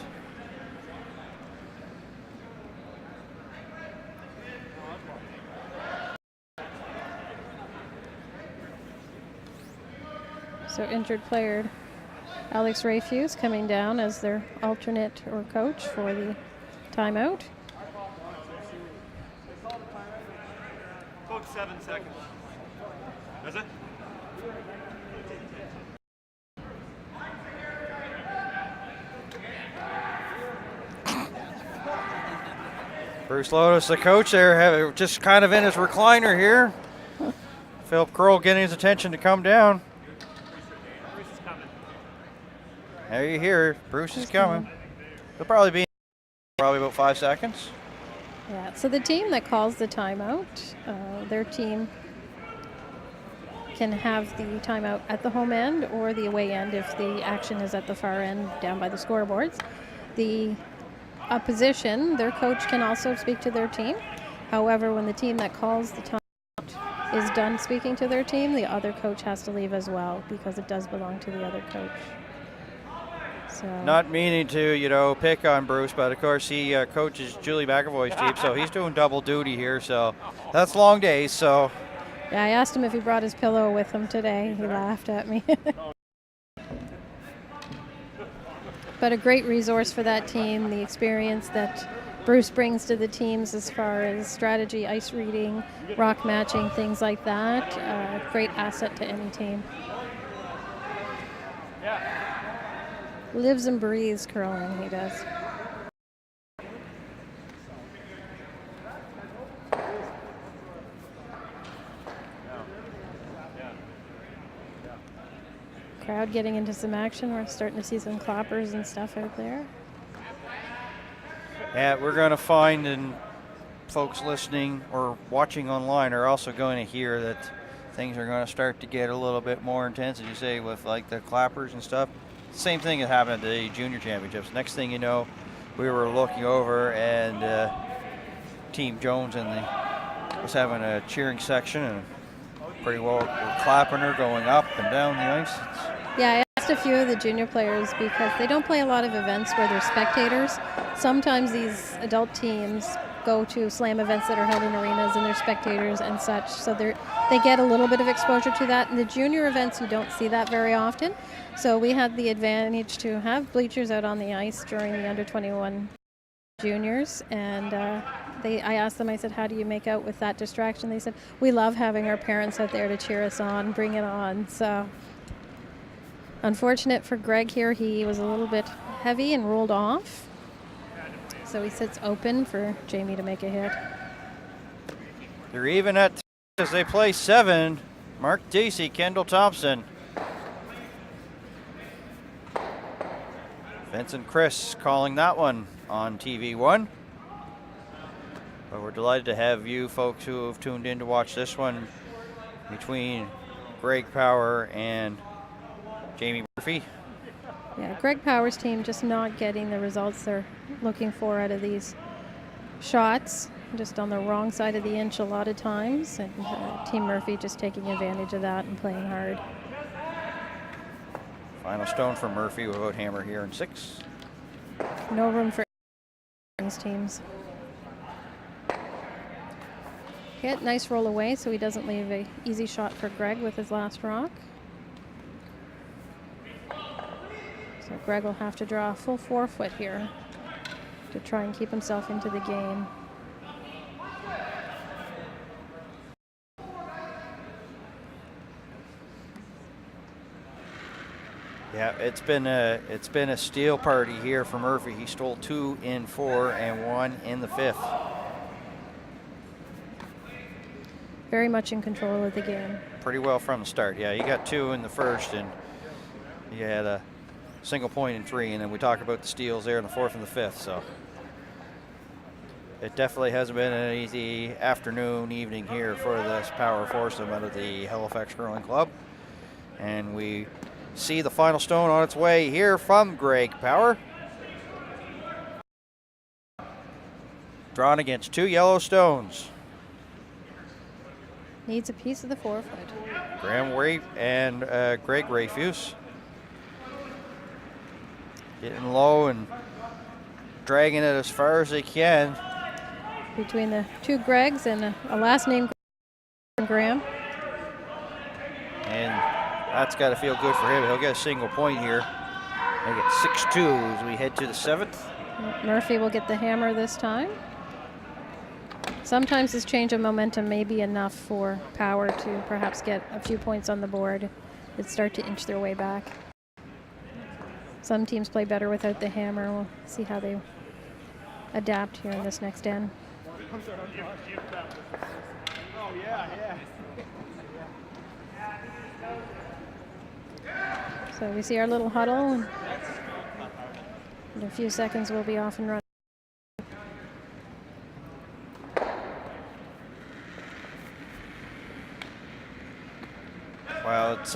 So injured player Alex Rayfuse coming down as their alternate or coach for the timeout. About 7 seconds. Does it? Bruce Lotus, the coach there, just kind of in his recliner here. Philip Kroll getting his attention to come down. Bruce is coming. There you hear, Bruce is coming. He'll probably be about 5 seconds. Yeah, so the team that calls the timeout, their team can have the timeout at the home end or the away end if the action is at the far end down by the scoreboards. The opposition, their coach can also speak to their team. However, when the team that calls the timeout is done speaking to their team, the other coach has to leave as well because it does belong to the other coach. So not meaning to, pick on Bruce, but of course he coaches Julie McAvoy's team, so he's doing double duty here. So that's long days. So yeah, I asked him if he brought his pillow with him today. He laughed at me. But a great resource for that team, the experience that Bruce brings to the teams as far as strategy, ice reading, rock matching, things like that. Great asset to any team. Lives and breathes curling, he does. Crowd getting into some action. We're starting to see some clappers and stuff out there. Yeah, we're going to find, and folks listening or watching online are also going to hear that things are going to start to get a little bit more intense, as you say, with like the clappers and stuff. Same thing that happened at the junior championships. Next thing you know, we were looking over and Team Jones was having a cheering section, and pretty well we're clapping her going up and down the ice. Yeah, I asked a few of the junior players because they don't play a lot of events where they're spectators. Sometimes these adult teams go to slam events that are held in arenas and they're spectators and such, so they get a little bit of exposure to that. In the junior events, you don't see that very often, so we had the advantage to have bleachers out on the ice during the under 21 juniors, and I asked them, I said, how do you make out with that distraction? They said, we love having our parents out there to cheer us on, bring it on. So unfortunate for Greg here, he was a little bit heavy and rolled off. So he sits open for Jamie to make a hit. They're even at as they play 7. Mark Dacey, Kendall Thompson. Vincent Chris calling that one on TV1. But we're delighted to have you folks who have tuned in to watch this one between Greg Power and Jamie Murphy. Yeah, Greg Power's team just not getting the results they're looking for out of these shots, just on the wrong side of the inch a lot of times, and Team Murphy just taking advantage of that and playing hard. Final stone for Murphy without hammer here in 6. No room for teams. Hit, nice roll away so he doesn't leave a easy shot for Greg with his last rock. So Greg will have to draw a full 4-foot here to try and keep himself into the game. Yeah, it's been a steal party here for Murphy. He stole 2 in 4 and 1 in the 5th. Very much in control of the game. Pretty well from the start. Yeah, you got 2 in the first, and you had a single point in 3, and then we talked about the steals there in the 4th and the 5th. So it definitely hasn't been an easy afternoon, evening here for this power foursome out of the Halifax Curling Club. And we see the final stone on its way here from Greg Power. Drawn against 2 yellow stones. Needs a piece of the 4-foot. Graham Waite and Greg Rayfuse. Getting low and dragging it as far as they can. Between the 2 Gregs and a last name Graham. And that's got to feel good for him. He'll get a single point here. Make it 6-2 as we head to the 7th. Murphy will get the hammer this time. Sometimes this change of momentum may be enough for Power to perhaps get a few points on the board and start to inch their way back. Some teams play better without the hammer. We'll see how they adapt here in this next end. Oh, yeah. So we see our little huddle, and in a few seconds we'll be off and running. Well, it's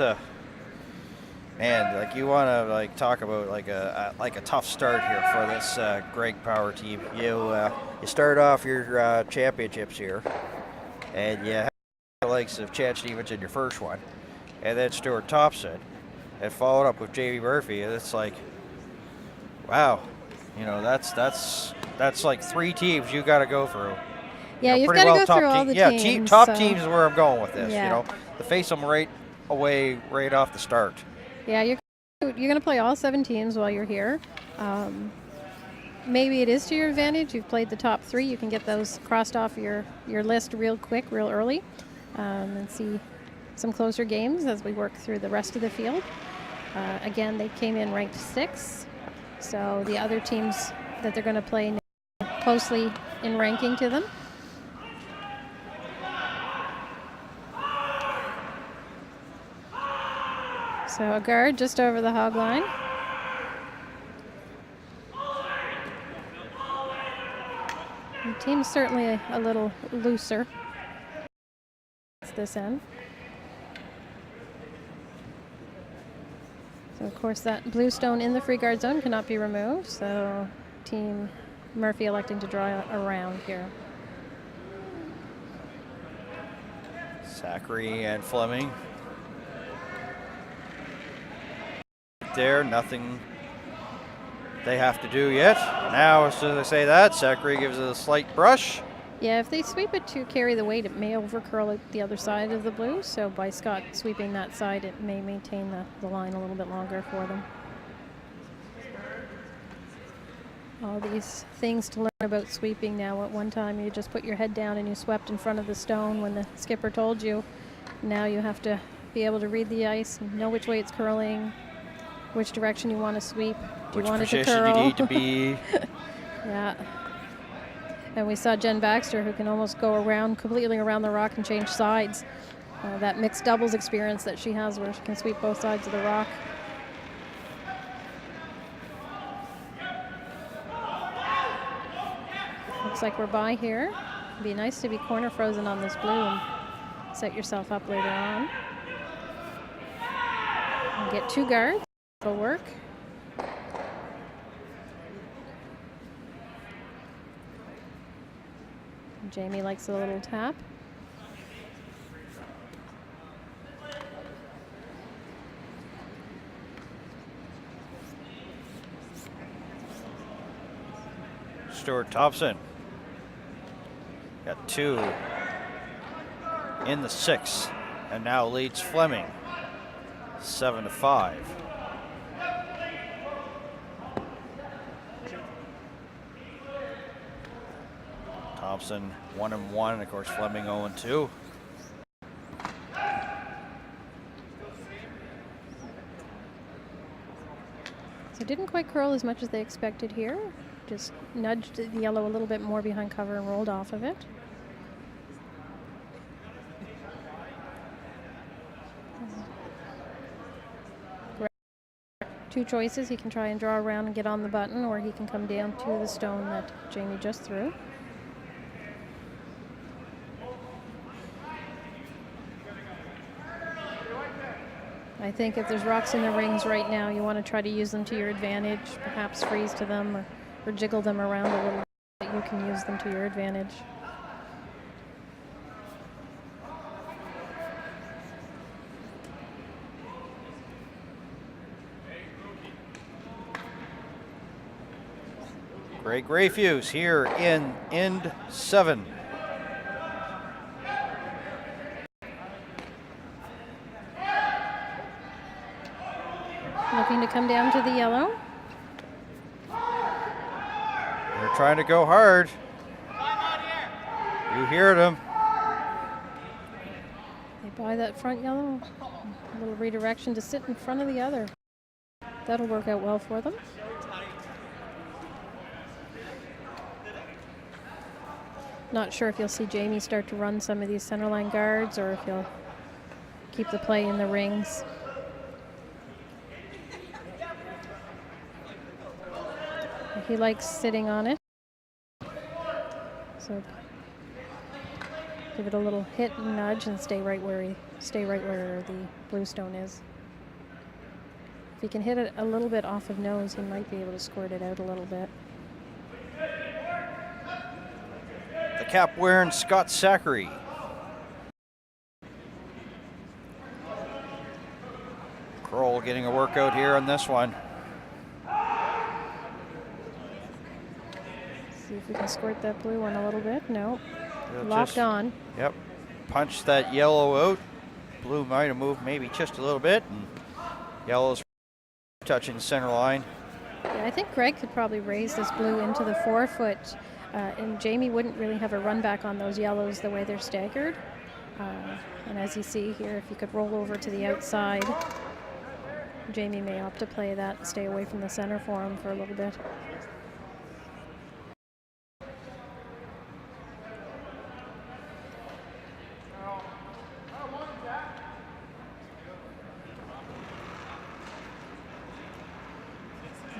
man, like you want to like talk about like a tough start here for this Greg Power team. You start off your championships here, and you have the likes of Chad Stevens in your first one, and then Stuart Thompson, and followed up with Jamie Murphy. And it's like, wow, you know, that's like 3 teams you got to go through. Yeah, you know, you've got to go through all the teams. Yeah, top teams is where I'm going with this. Yeah. You know, to face them right away, right off the start. Yeah, you're going to play all 7 teams while you're here. Maybe it is to your advantage. You've played the top 3. You can get those crossed off your list real quick, real early, and see some closer games as we work through the rest of the field. Again, they came in ranked 6, so the other teams that they're going to play closely in ranking to them. So a guard just over the hog line. The team's certainly a little looser. It's this end. So of course that blue stone in the free guard zone cannot be removed. So Team Murphy electing to draw around here. Zachary and Fleming. There, nothing they have to do yet. Now, as soon as I say that, Zachary gives it a slight brush. Yeah, if they sweep it to carry the weight, it may overcurl at the other side of the blue. So by Scott sweeping that side, it may maintain the line a little bit longer for them. All these things to learn about sweeping now. At one time, you just put your head down and you swept in front of the stone when the skipper told you. Now you have to be able to read the ice, know which way it's curling, which direction you want to sweep. Do you want it to curl? Which position you need to be. Yeah. And we saw Jen Baxter, who can almost go around, completely around the rock and change sides. That mixed doubles experience that she has where she can sweep both sides of the rock. Looks like we're by here. It'd be nice to be corner frozen on this blue and set yourself up later on. And get 2 guards. It'll work. Jamie likes a little tap. Stuart Thompson got 2 in the 6 and now leads Fleming 7-5. Thompson 1-1, and of course Fleming 0-2. So didn't quite curl as much as they expected here. Just nudged the yellow a little bit more behind cover and rolled off of it. Two choices. He can try and draw around and get on the button, or he can come down to the stone that Jamie just threw. I think if there's rocks in the rings right now, you want to try to use them to your advantage, perhaps freeze to them or jiggle them around a little bit. You can use them to your advantage. Greg Rayfuse here in end 7. Looking to come down to the yellow. They're trying to go hard. You hear them. They buy that front yellow. A little redirection to sit in front of the other. That'll work out well for them. Not sure if you'll see Jamie start to run some of these centerline guards or if he'll keep the play in the rings. He likes sitting on it. So give it a little hit and nudge and stay right where the blue stone is. If he can hit it a little bit off of nose, he might be able to squirt it out a little bit. The cap wearing Scott Zachary. Kroll getting a workout here on this one. See if we can squirt that blue one a little bit. No. They'll Locked just, on. Yep. Punch that yellow out. Blue might have moved maybe just a little bit, and yellow's touching the center line. Yeah, I think Greg could probably raise this blue into the 4-foot, and Jamie wouldn't really have a run back on those yellows the way they're staggered. And as you see here, if you could roll over to the outside, Jamie may opt to play that and stay away from the center for him for a little bit.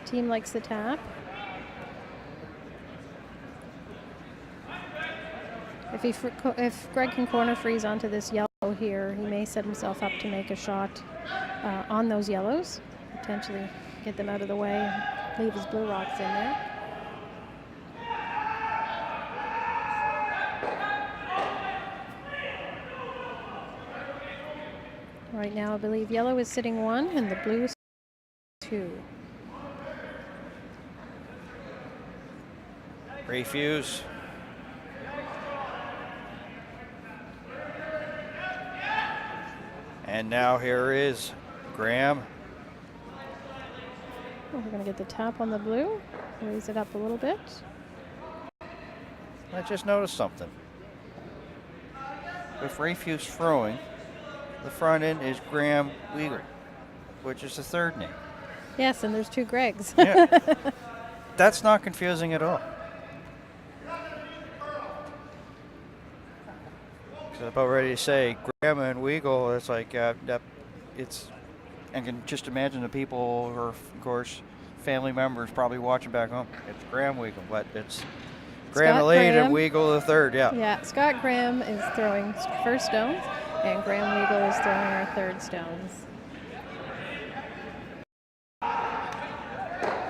team likes the tap. If Greg can corner freeze onto this yellow here, he may set himself up to make a shot on those yellows, potentially get them out of the way and leave his blue rocks in there. Right now, I believe yellow is sitting 1 and the blue is 2. Refuse. And now here is Graham. We're going to get the tap on the blue, raise it up a little bit. I just noticed something. With Refuse throwing, the front end is Graham Weigel, which is the third name. Yes, and there's 2 Gregs. Yeah. That's not confusing at all. I'm about ready to say Graham and Weigel. It's like it's. I can just imagine the people who are, of course, family members probably watching back home. It's Graham Weigel, but it's Graham the lead and Weigel the third. Yeah. Yeah. Scott Graham is throwing first stones, and Graham Weigel is throwing our third stones.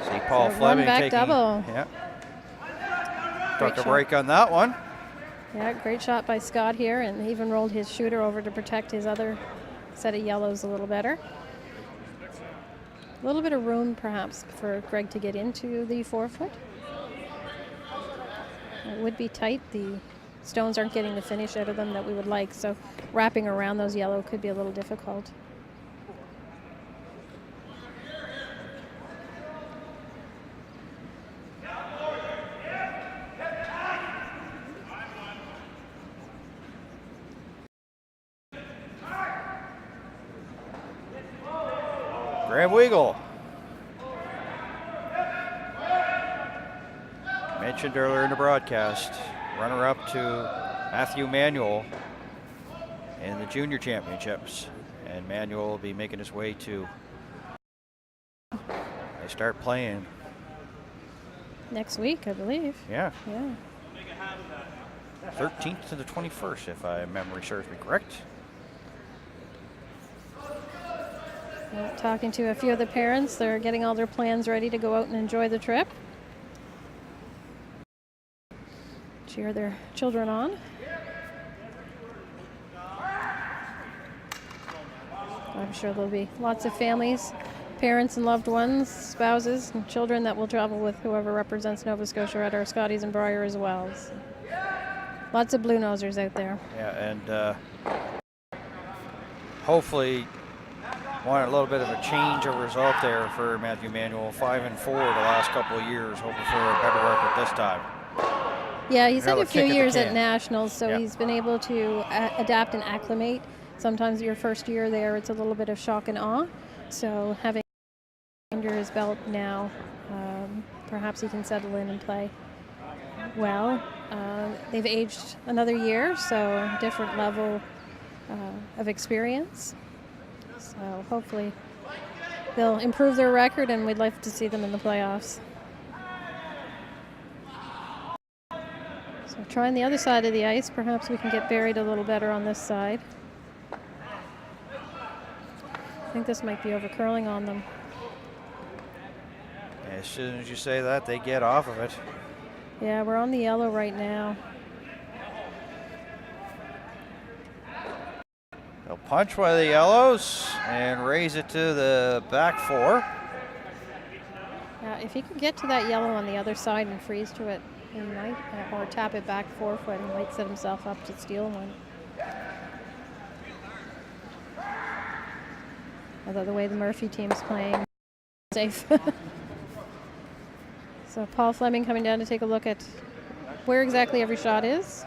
See Paul So Fleming back taking. double. Yeah. Great Took a shot. break on that one. Yeah, great shot by Scott here, and even rolled his shooter over to protect his other set of yellows a little better. A little bit of room, perhaps, for Greg to get into the 4-foot. It would be tight. The stones aren't getting the finish out of them that we would like, so wrapping around those yellow could be a little difficult. Graham Weigel. Mentioned earlier in the broadcast, runner-up to Matthew Manuel in the junior championships. And Manuel will be making his way to, they start playing. Next week, I believe. Yeah. Yeah. 13th to the 21st, if my memory serves me correct. Talking to a few of the parents, they're getting all their plans ready to go out and enjoy the trip. Cheer their children on. I'm sure there'll be lots of families, parents and loved ones, spouses and children that will travel with whoever represents Nova Scotia at our Scotties and Briar as well. So, lots of blue nosers out there. Yeah, and hopefully want a little bit of a change of result there for Matthew Manuel. 5-4 the last couple of years, hoping for a better record this time. Yeah, he's had Another a few kick at the years at can. nationals, so Yeah. he's been able to adapt and acclimate. Sometimes your first year there, it's a little bit of shock and awe. So having under his belt now, perhaps he can settle in and play well. They've aged another year, so different level of experience. So hopefully they'll improve their record, and we'd like to see them in the playoffs. So trying the other side of the ice, perhaps we can get buried a little better on this side. I think this might be over curling on them. As soon as you say that, they get off of it. Yeah, we're on the yellow right now. They'll punch one of the yellows and raise it to the back 4. Yeah, if he can get to that yellow on the other side and freeze to it, he might, or tap it back 4-foot, and might set himself up to steal one. Although the way the Murphy team's playing, safe. So Paul Fleming coming down to take a look at where exactly every shot is.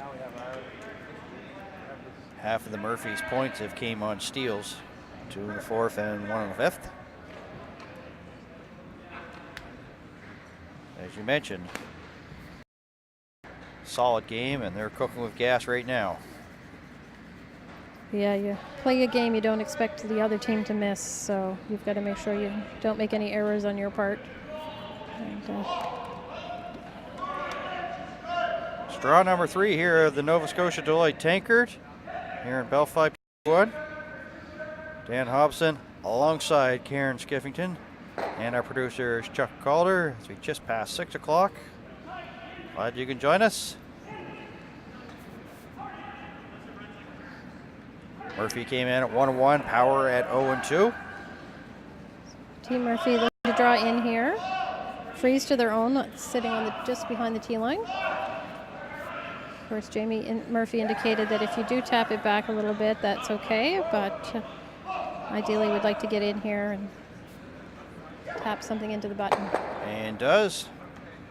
Half of the Murphys' points have came on steals, 2 in the 4th and 1 in the 5th. As you mentioned, solid game, and they're cooking with gas right now. Yeah, you play a game you don't expect the other team to miss, so you've got to make sure you don't make any errors on your part. And, It's draw number 3 here of the Nova Scotia Deloitte Tankard here in Belfast 1. Dan Hobson alongside Karen Skiffington. And our producer is Chuck Calder as we just passed 6 o'clock. Glad you can join us. Murphy came in at 1-1, Power at 0-2. Team Murphy looking to draw in here. Freeze to their own, sitting on the just behind the tee line. Of course, Jamie Murphy indicated that if you do tap it back a little bit, that's okay, but ideally we'd like to get in here and tap something into the button. And does.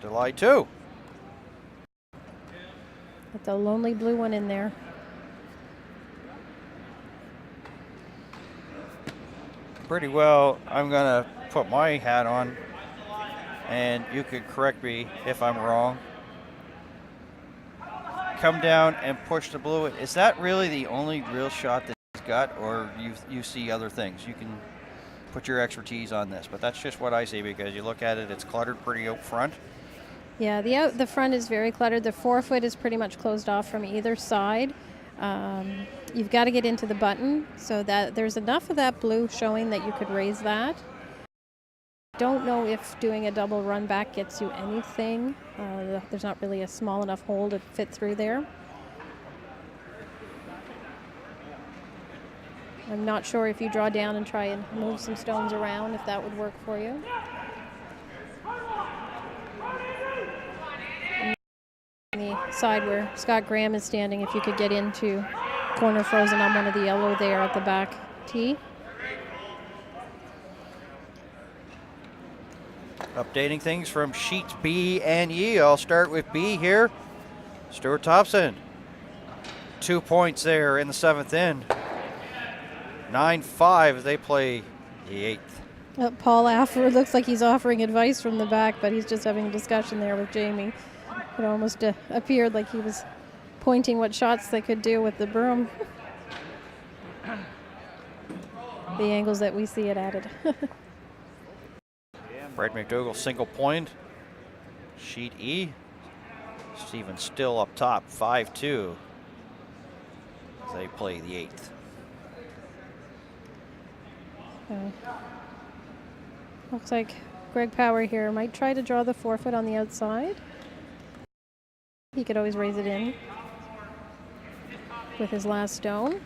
Deloitte 2. With the lonely blue one in there. Pretty well, I'm gonna put my hat on, and you could correct me if I'm wrong. Come down and push the blue. Is that really the only real shot that he's got, or you see other things? You can put your expertise on this, but that's just what I see because you look at it, it's cluttered pretty out front. Yeah, the front is very cluttered. The forefoot is pretty much closed off from either side. You've got to get into the button so that there's enough of that blue showing that you could raise that. Don't know if doing a double run back gets you anything. There's not really a small enough hole to fit through there. I'm not sure if you draw down and try and move some stones around, if that would work for you. The side where Scott Graham is standing, if you could get into corner frozen on one of the yellow there at the back tee. Updating things from sheets B and E. I'll start with B here. Stuart Thompson, 2 points there in the 7th end. 9-5 as they play the 8th. Paul Affer looks like he's offering advice from the back, but he's just having a discussion there with Jamie. It almost appeared like he was pointing what shots they could do with the broom. The angles that we see it added. Brad McDougall single point. Sheet E. Stephen still up top, 5-2 as they play the 8th. Looks like Greg Power here might try to draw the forefoot on the outside. He could always raise it in with his last stone.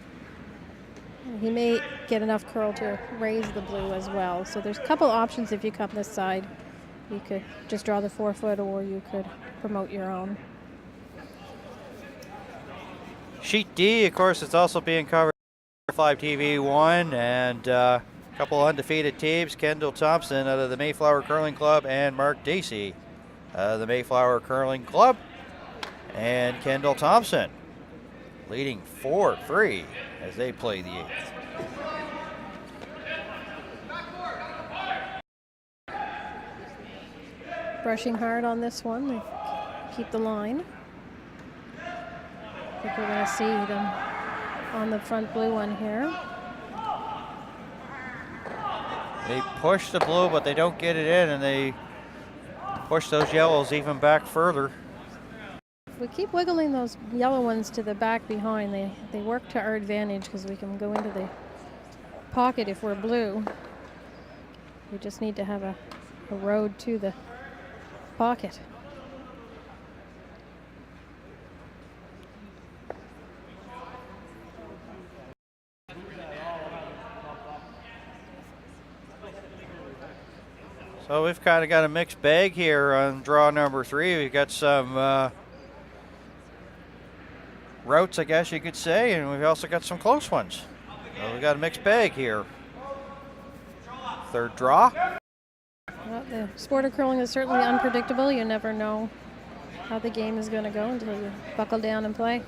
He may get enough curl to raise the blue as well. So there's a couple options if you come this side. You could just draw the forefoot, or you could promote your own. Sheet D, of course, it's also being covered by 5 TV1 and a couple undefeated teams. Kendall Thompson out of the Mayflower Curling Club and Mark Dacey out of the Mayflower Curling Club. And Kendall Thompson leading 4-3 as they play the 8th. Brushing hard on this one. They keep the line. I think we're going to see them on the front blue one here. They push the blue, but they don't get it in, and they push those yellows even back further. If we keep wiggling those yellow ones to the back behind, they work to our advantage because we can go into the pocket if we're blue. We just need to have a road to the pocket. So we've kind of got a mixed bag here on draw number 3. We've got some routes, I guess you could say, and we've also got some close ones. So we've got a mixed bag here. Third draw. Well, the sport of curling is certainly unpredictable. You never know how the game is going to go until you buckle down and play.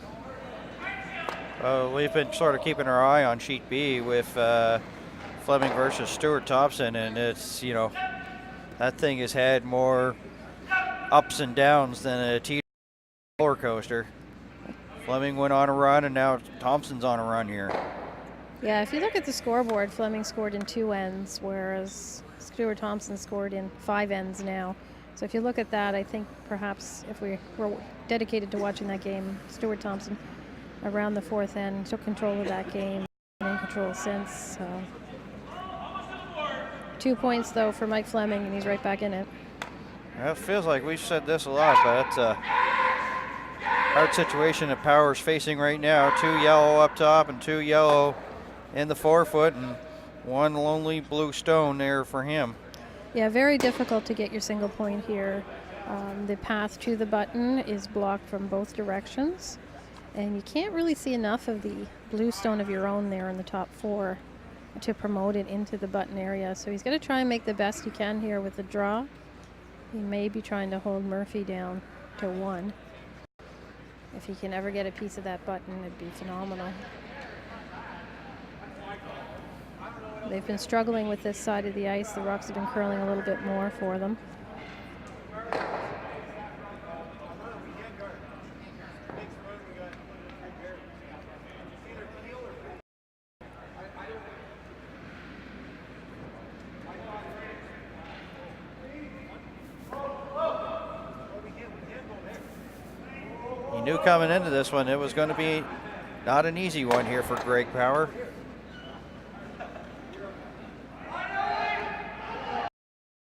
We've been sort of keeping our eye on sheet B with Fleming versus Stuart Thompson, and it's, you know, that thing has had more ups and downs than a roller coaster. Fleming went on a run, and now Thompson's on a run here. Yeah, if you look at the scoreboard, Fleming scored in 2 ends, whereas Stuart Thompson scored in 5 ends now. So if you look at that, I think perhaps if we were dedicated to watching that game, Stuart Thompson around the fourth end took control of that game, and in control since. 2 points though for Mike Fleming, and he's right back in it. Well, it feels like we've said this a lot, but it's a hard situation that Power's facing right now. 2 yellow up top and 2 yellow in the forefoot, and 1 lonely blue stone there for him. Yeah, very difficult to get your single point here. The path to the button is blocked from both directions, and you can't really see enough of the blue stone of your own there in the top 4 to promote it into the button area. So he's going to try and make the best he can here with the draw. He may be trying to hold Murphy down to 1. If he can ever get a piece of that button, it'd be phenomenal. They've been struggling with this side of the ice. The rocks have been curling a little bit more for them. He knew coming into this one it was going to be not an easy one here for Greg Power.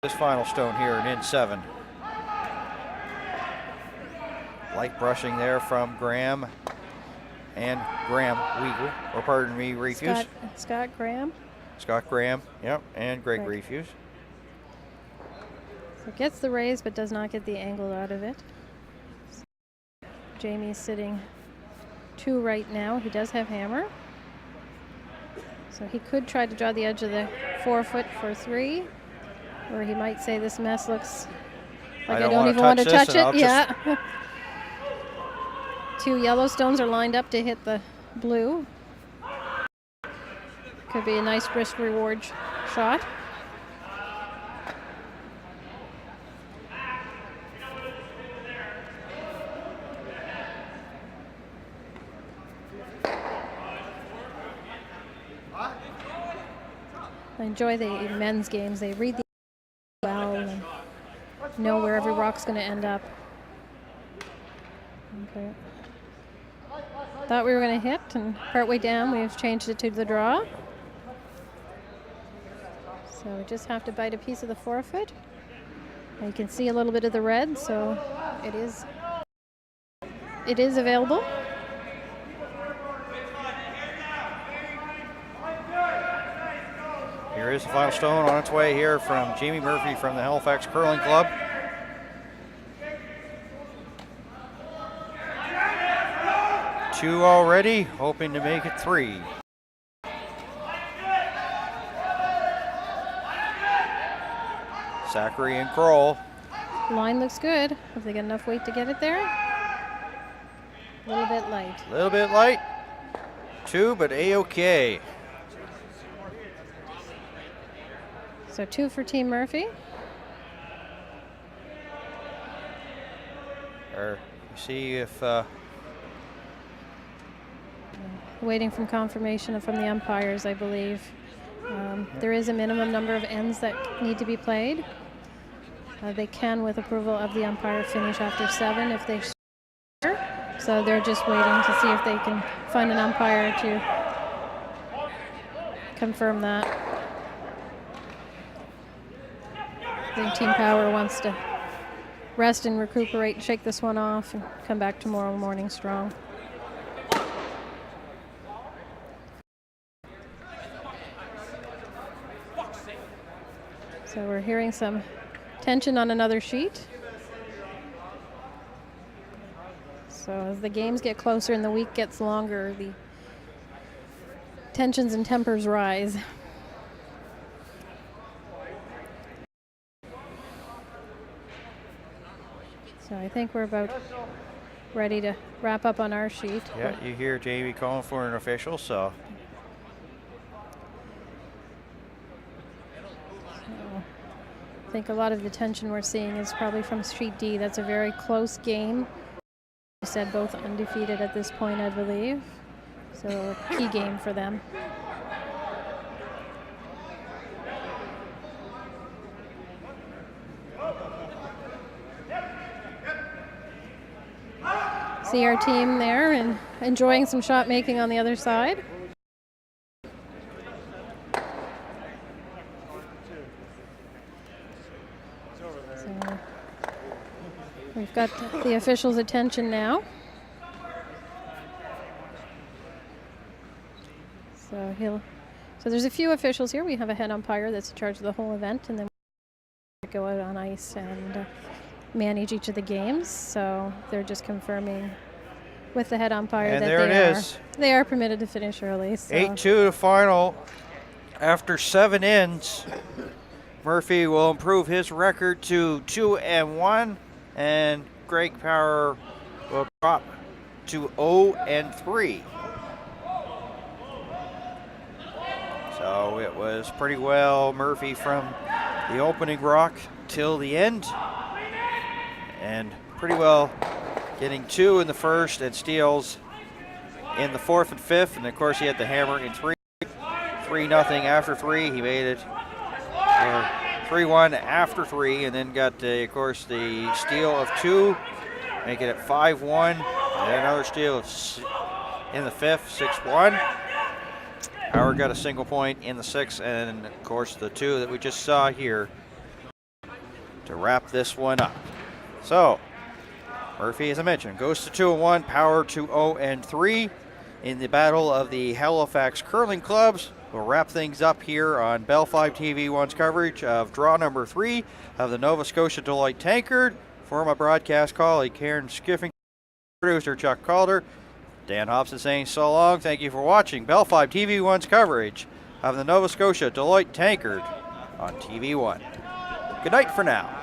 This final stone here in 7. Light brushing there from Graham and Graham Weagle, or pardon me, Refuse. Scott Graham. Scott Graham, yep, and Greg Refuse. So gets the raise but does not get the angle out of it. Jamie's sitting 2 right now. He does have hammer. So he could try to draw the edge of the forefoot for 3. Or he might say this mess looks like I don't even want to touch it. Yeah. 2 yellow stones are lined up to hit the blue. Could be a nice risk reward shot. I enjoy the men's games. They read the well and know where every rock's going to end up. Okay. Thought we were going to hit, and partway down we've changed it to the draw. So we just have to bite a piece of the forefoot. And you can see a little bit of the red, so it is available. Here is the final stone on its way here from Jamie Murphy from the Halifax Curling Club. Two already, hoping to make it 3. Zachary and Kroll. Line looks good. If they get enough weight to get it there. A little bit light. A little bit light. 2, but A-OK. So 2 for Team Murphy. See if waiting from confirmation from the umpires, I believe. There is a minimum number of ends that need to be played. They can, with approval of the umpire, finish after 7 if they so they're just waiting to see if they can find an umpire to confirm that. I think Team Power wants to rest and recuperate and shake this one off and come back tomorrow morning strong. So we're hearing some tension on another sheet. So as the games get closer and the week gets longer, the tensions and tempers rise. So I think we're about ready to wrap up on our sheet. Yeah, you hear Jamie calling for an official, so. I think a lot of the tension we're seeing is probably from Sheet D. That's a very close game. You said both undefeated at this point, I believe. So a key game for them. See our team there and enjoying some shot making on the other side. So we've got the officials' attention now. So there's a few officials here. We have a head umpire that's in charge of the whole event, and then we go out on ice and manage each of the games. So they're just confirming with the head umpire And that there they are permitted to finish early. So. 8-2 to final. After 7 innings, Murphy will improve his record to 2-1, and Greg Power will drop to 0-3. So it was pretty well Murphy from the opening rock till the end, and pretty well getting 2 in the first and steals in the 4th and 5th, and of course he had the hammer in 3-0 after 3. He made it 3-1 after 3, and then got of course the steal of 2, make it at 5-1, and another steal in the 5th, 6-1. Howard got a single point in the 6th, and of course the 2 that we just saw here to wrap this one up. So Murphy, as I mentioned, goes to 2-1, Power to 0-3 in the battle of the Halifax curling clubs. We'll wrap things up here on Bell 5 TV1's coverage of draw number 3 of the Nova Scotia Deloitte Tankard. For my broadcast colleague Karen Skiffing, producer Chuck Calder, Dan Hobson saying so long. Thank you for watching Bell 5 TV1's coverage of the Nova Scotia Deloitte Tankard on TV1. Good night for now.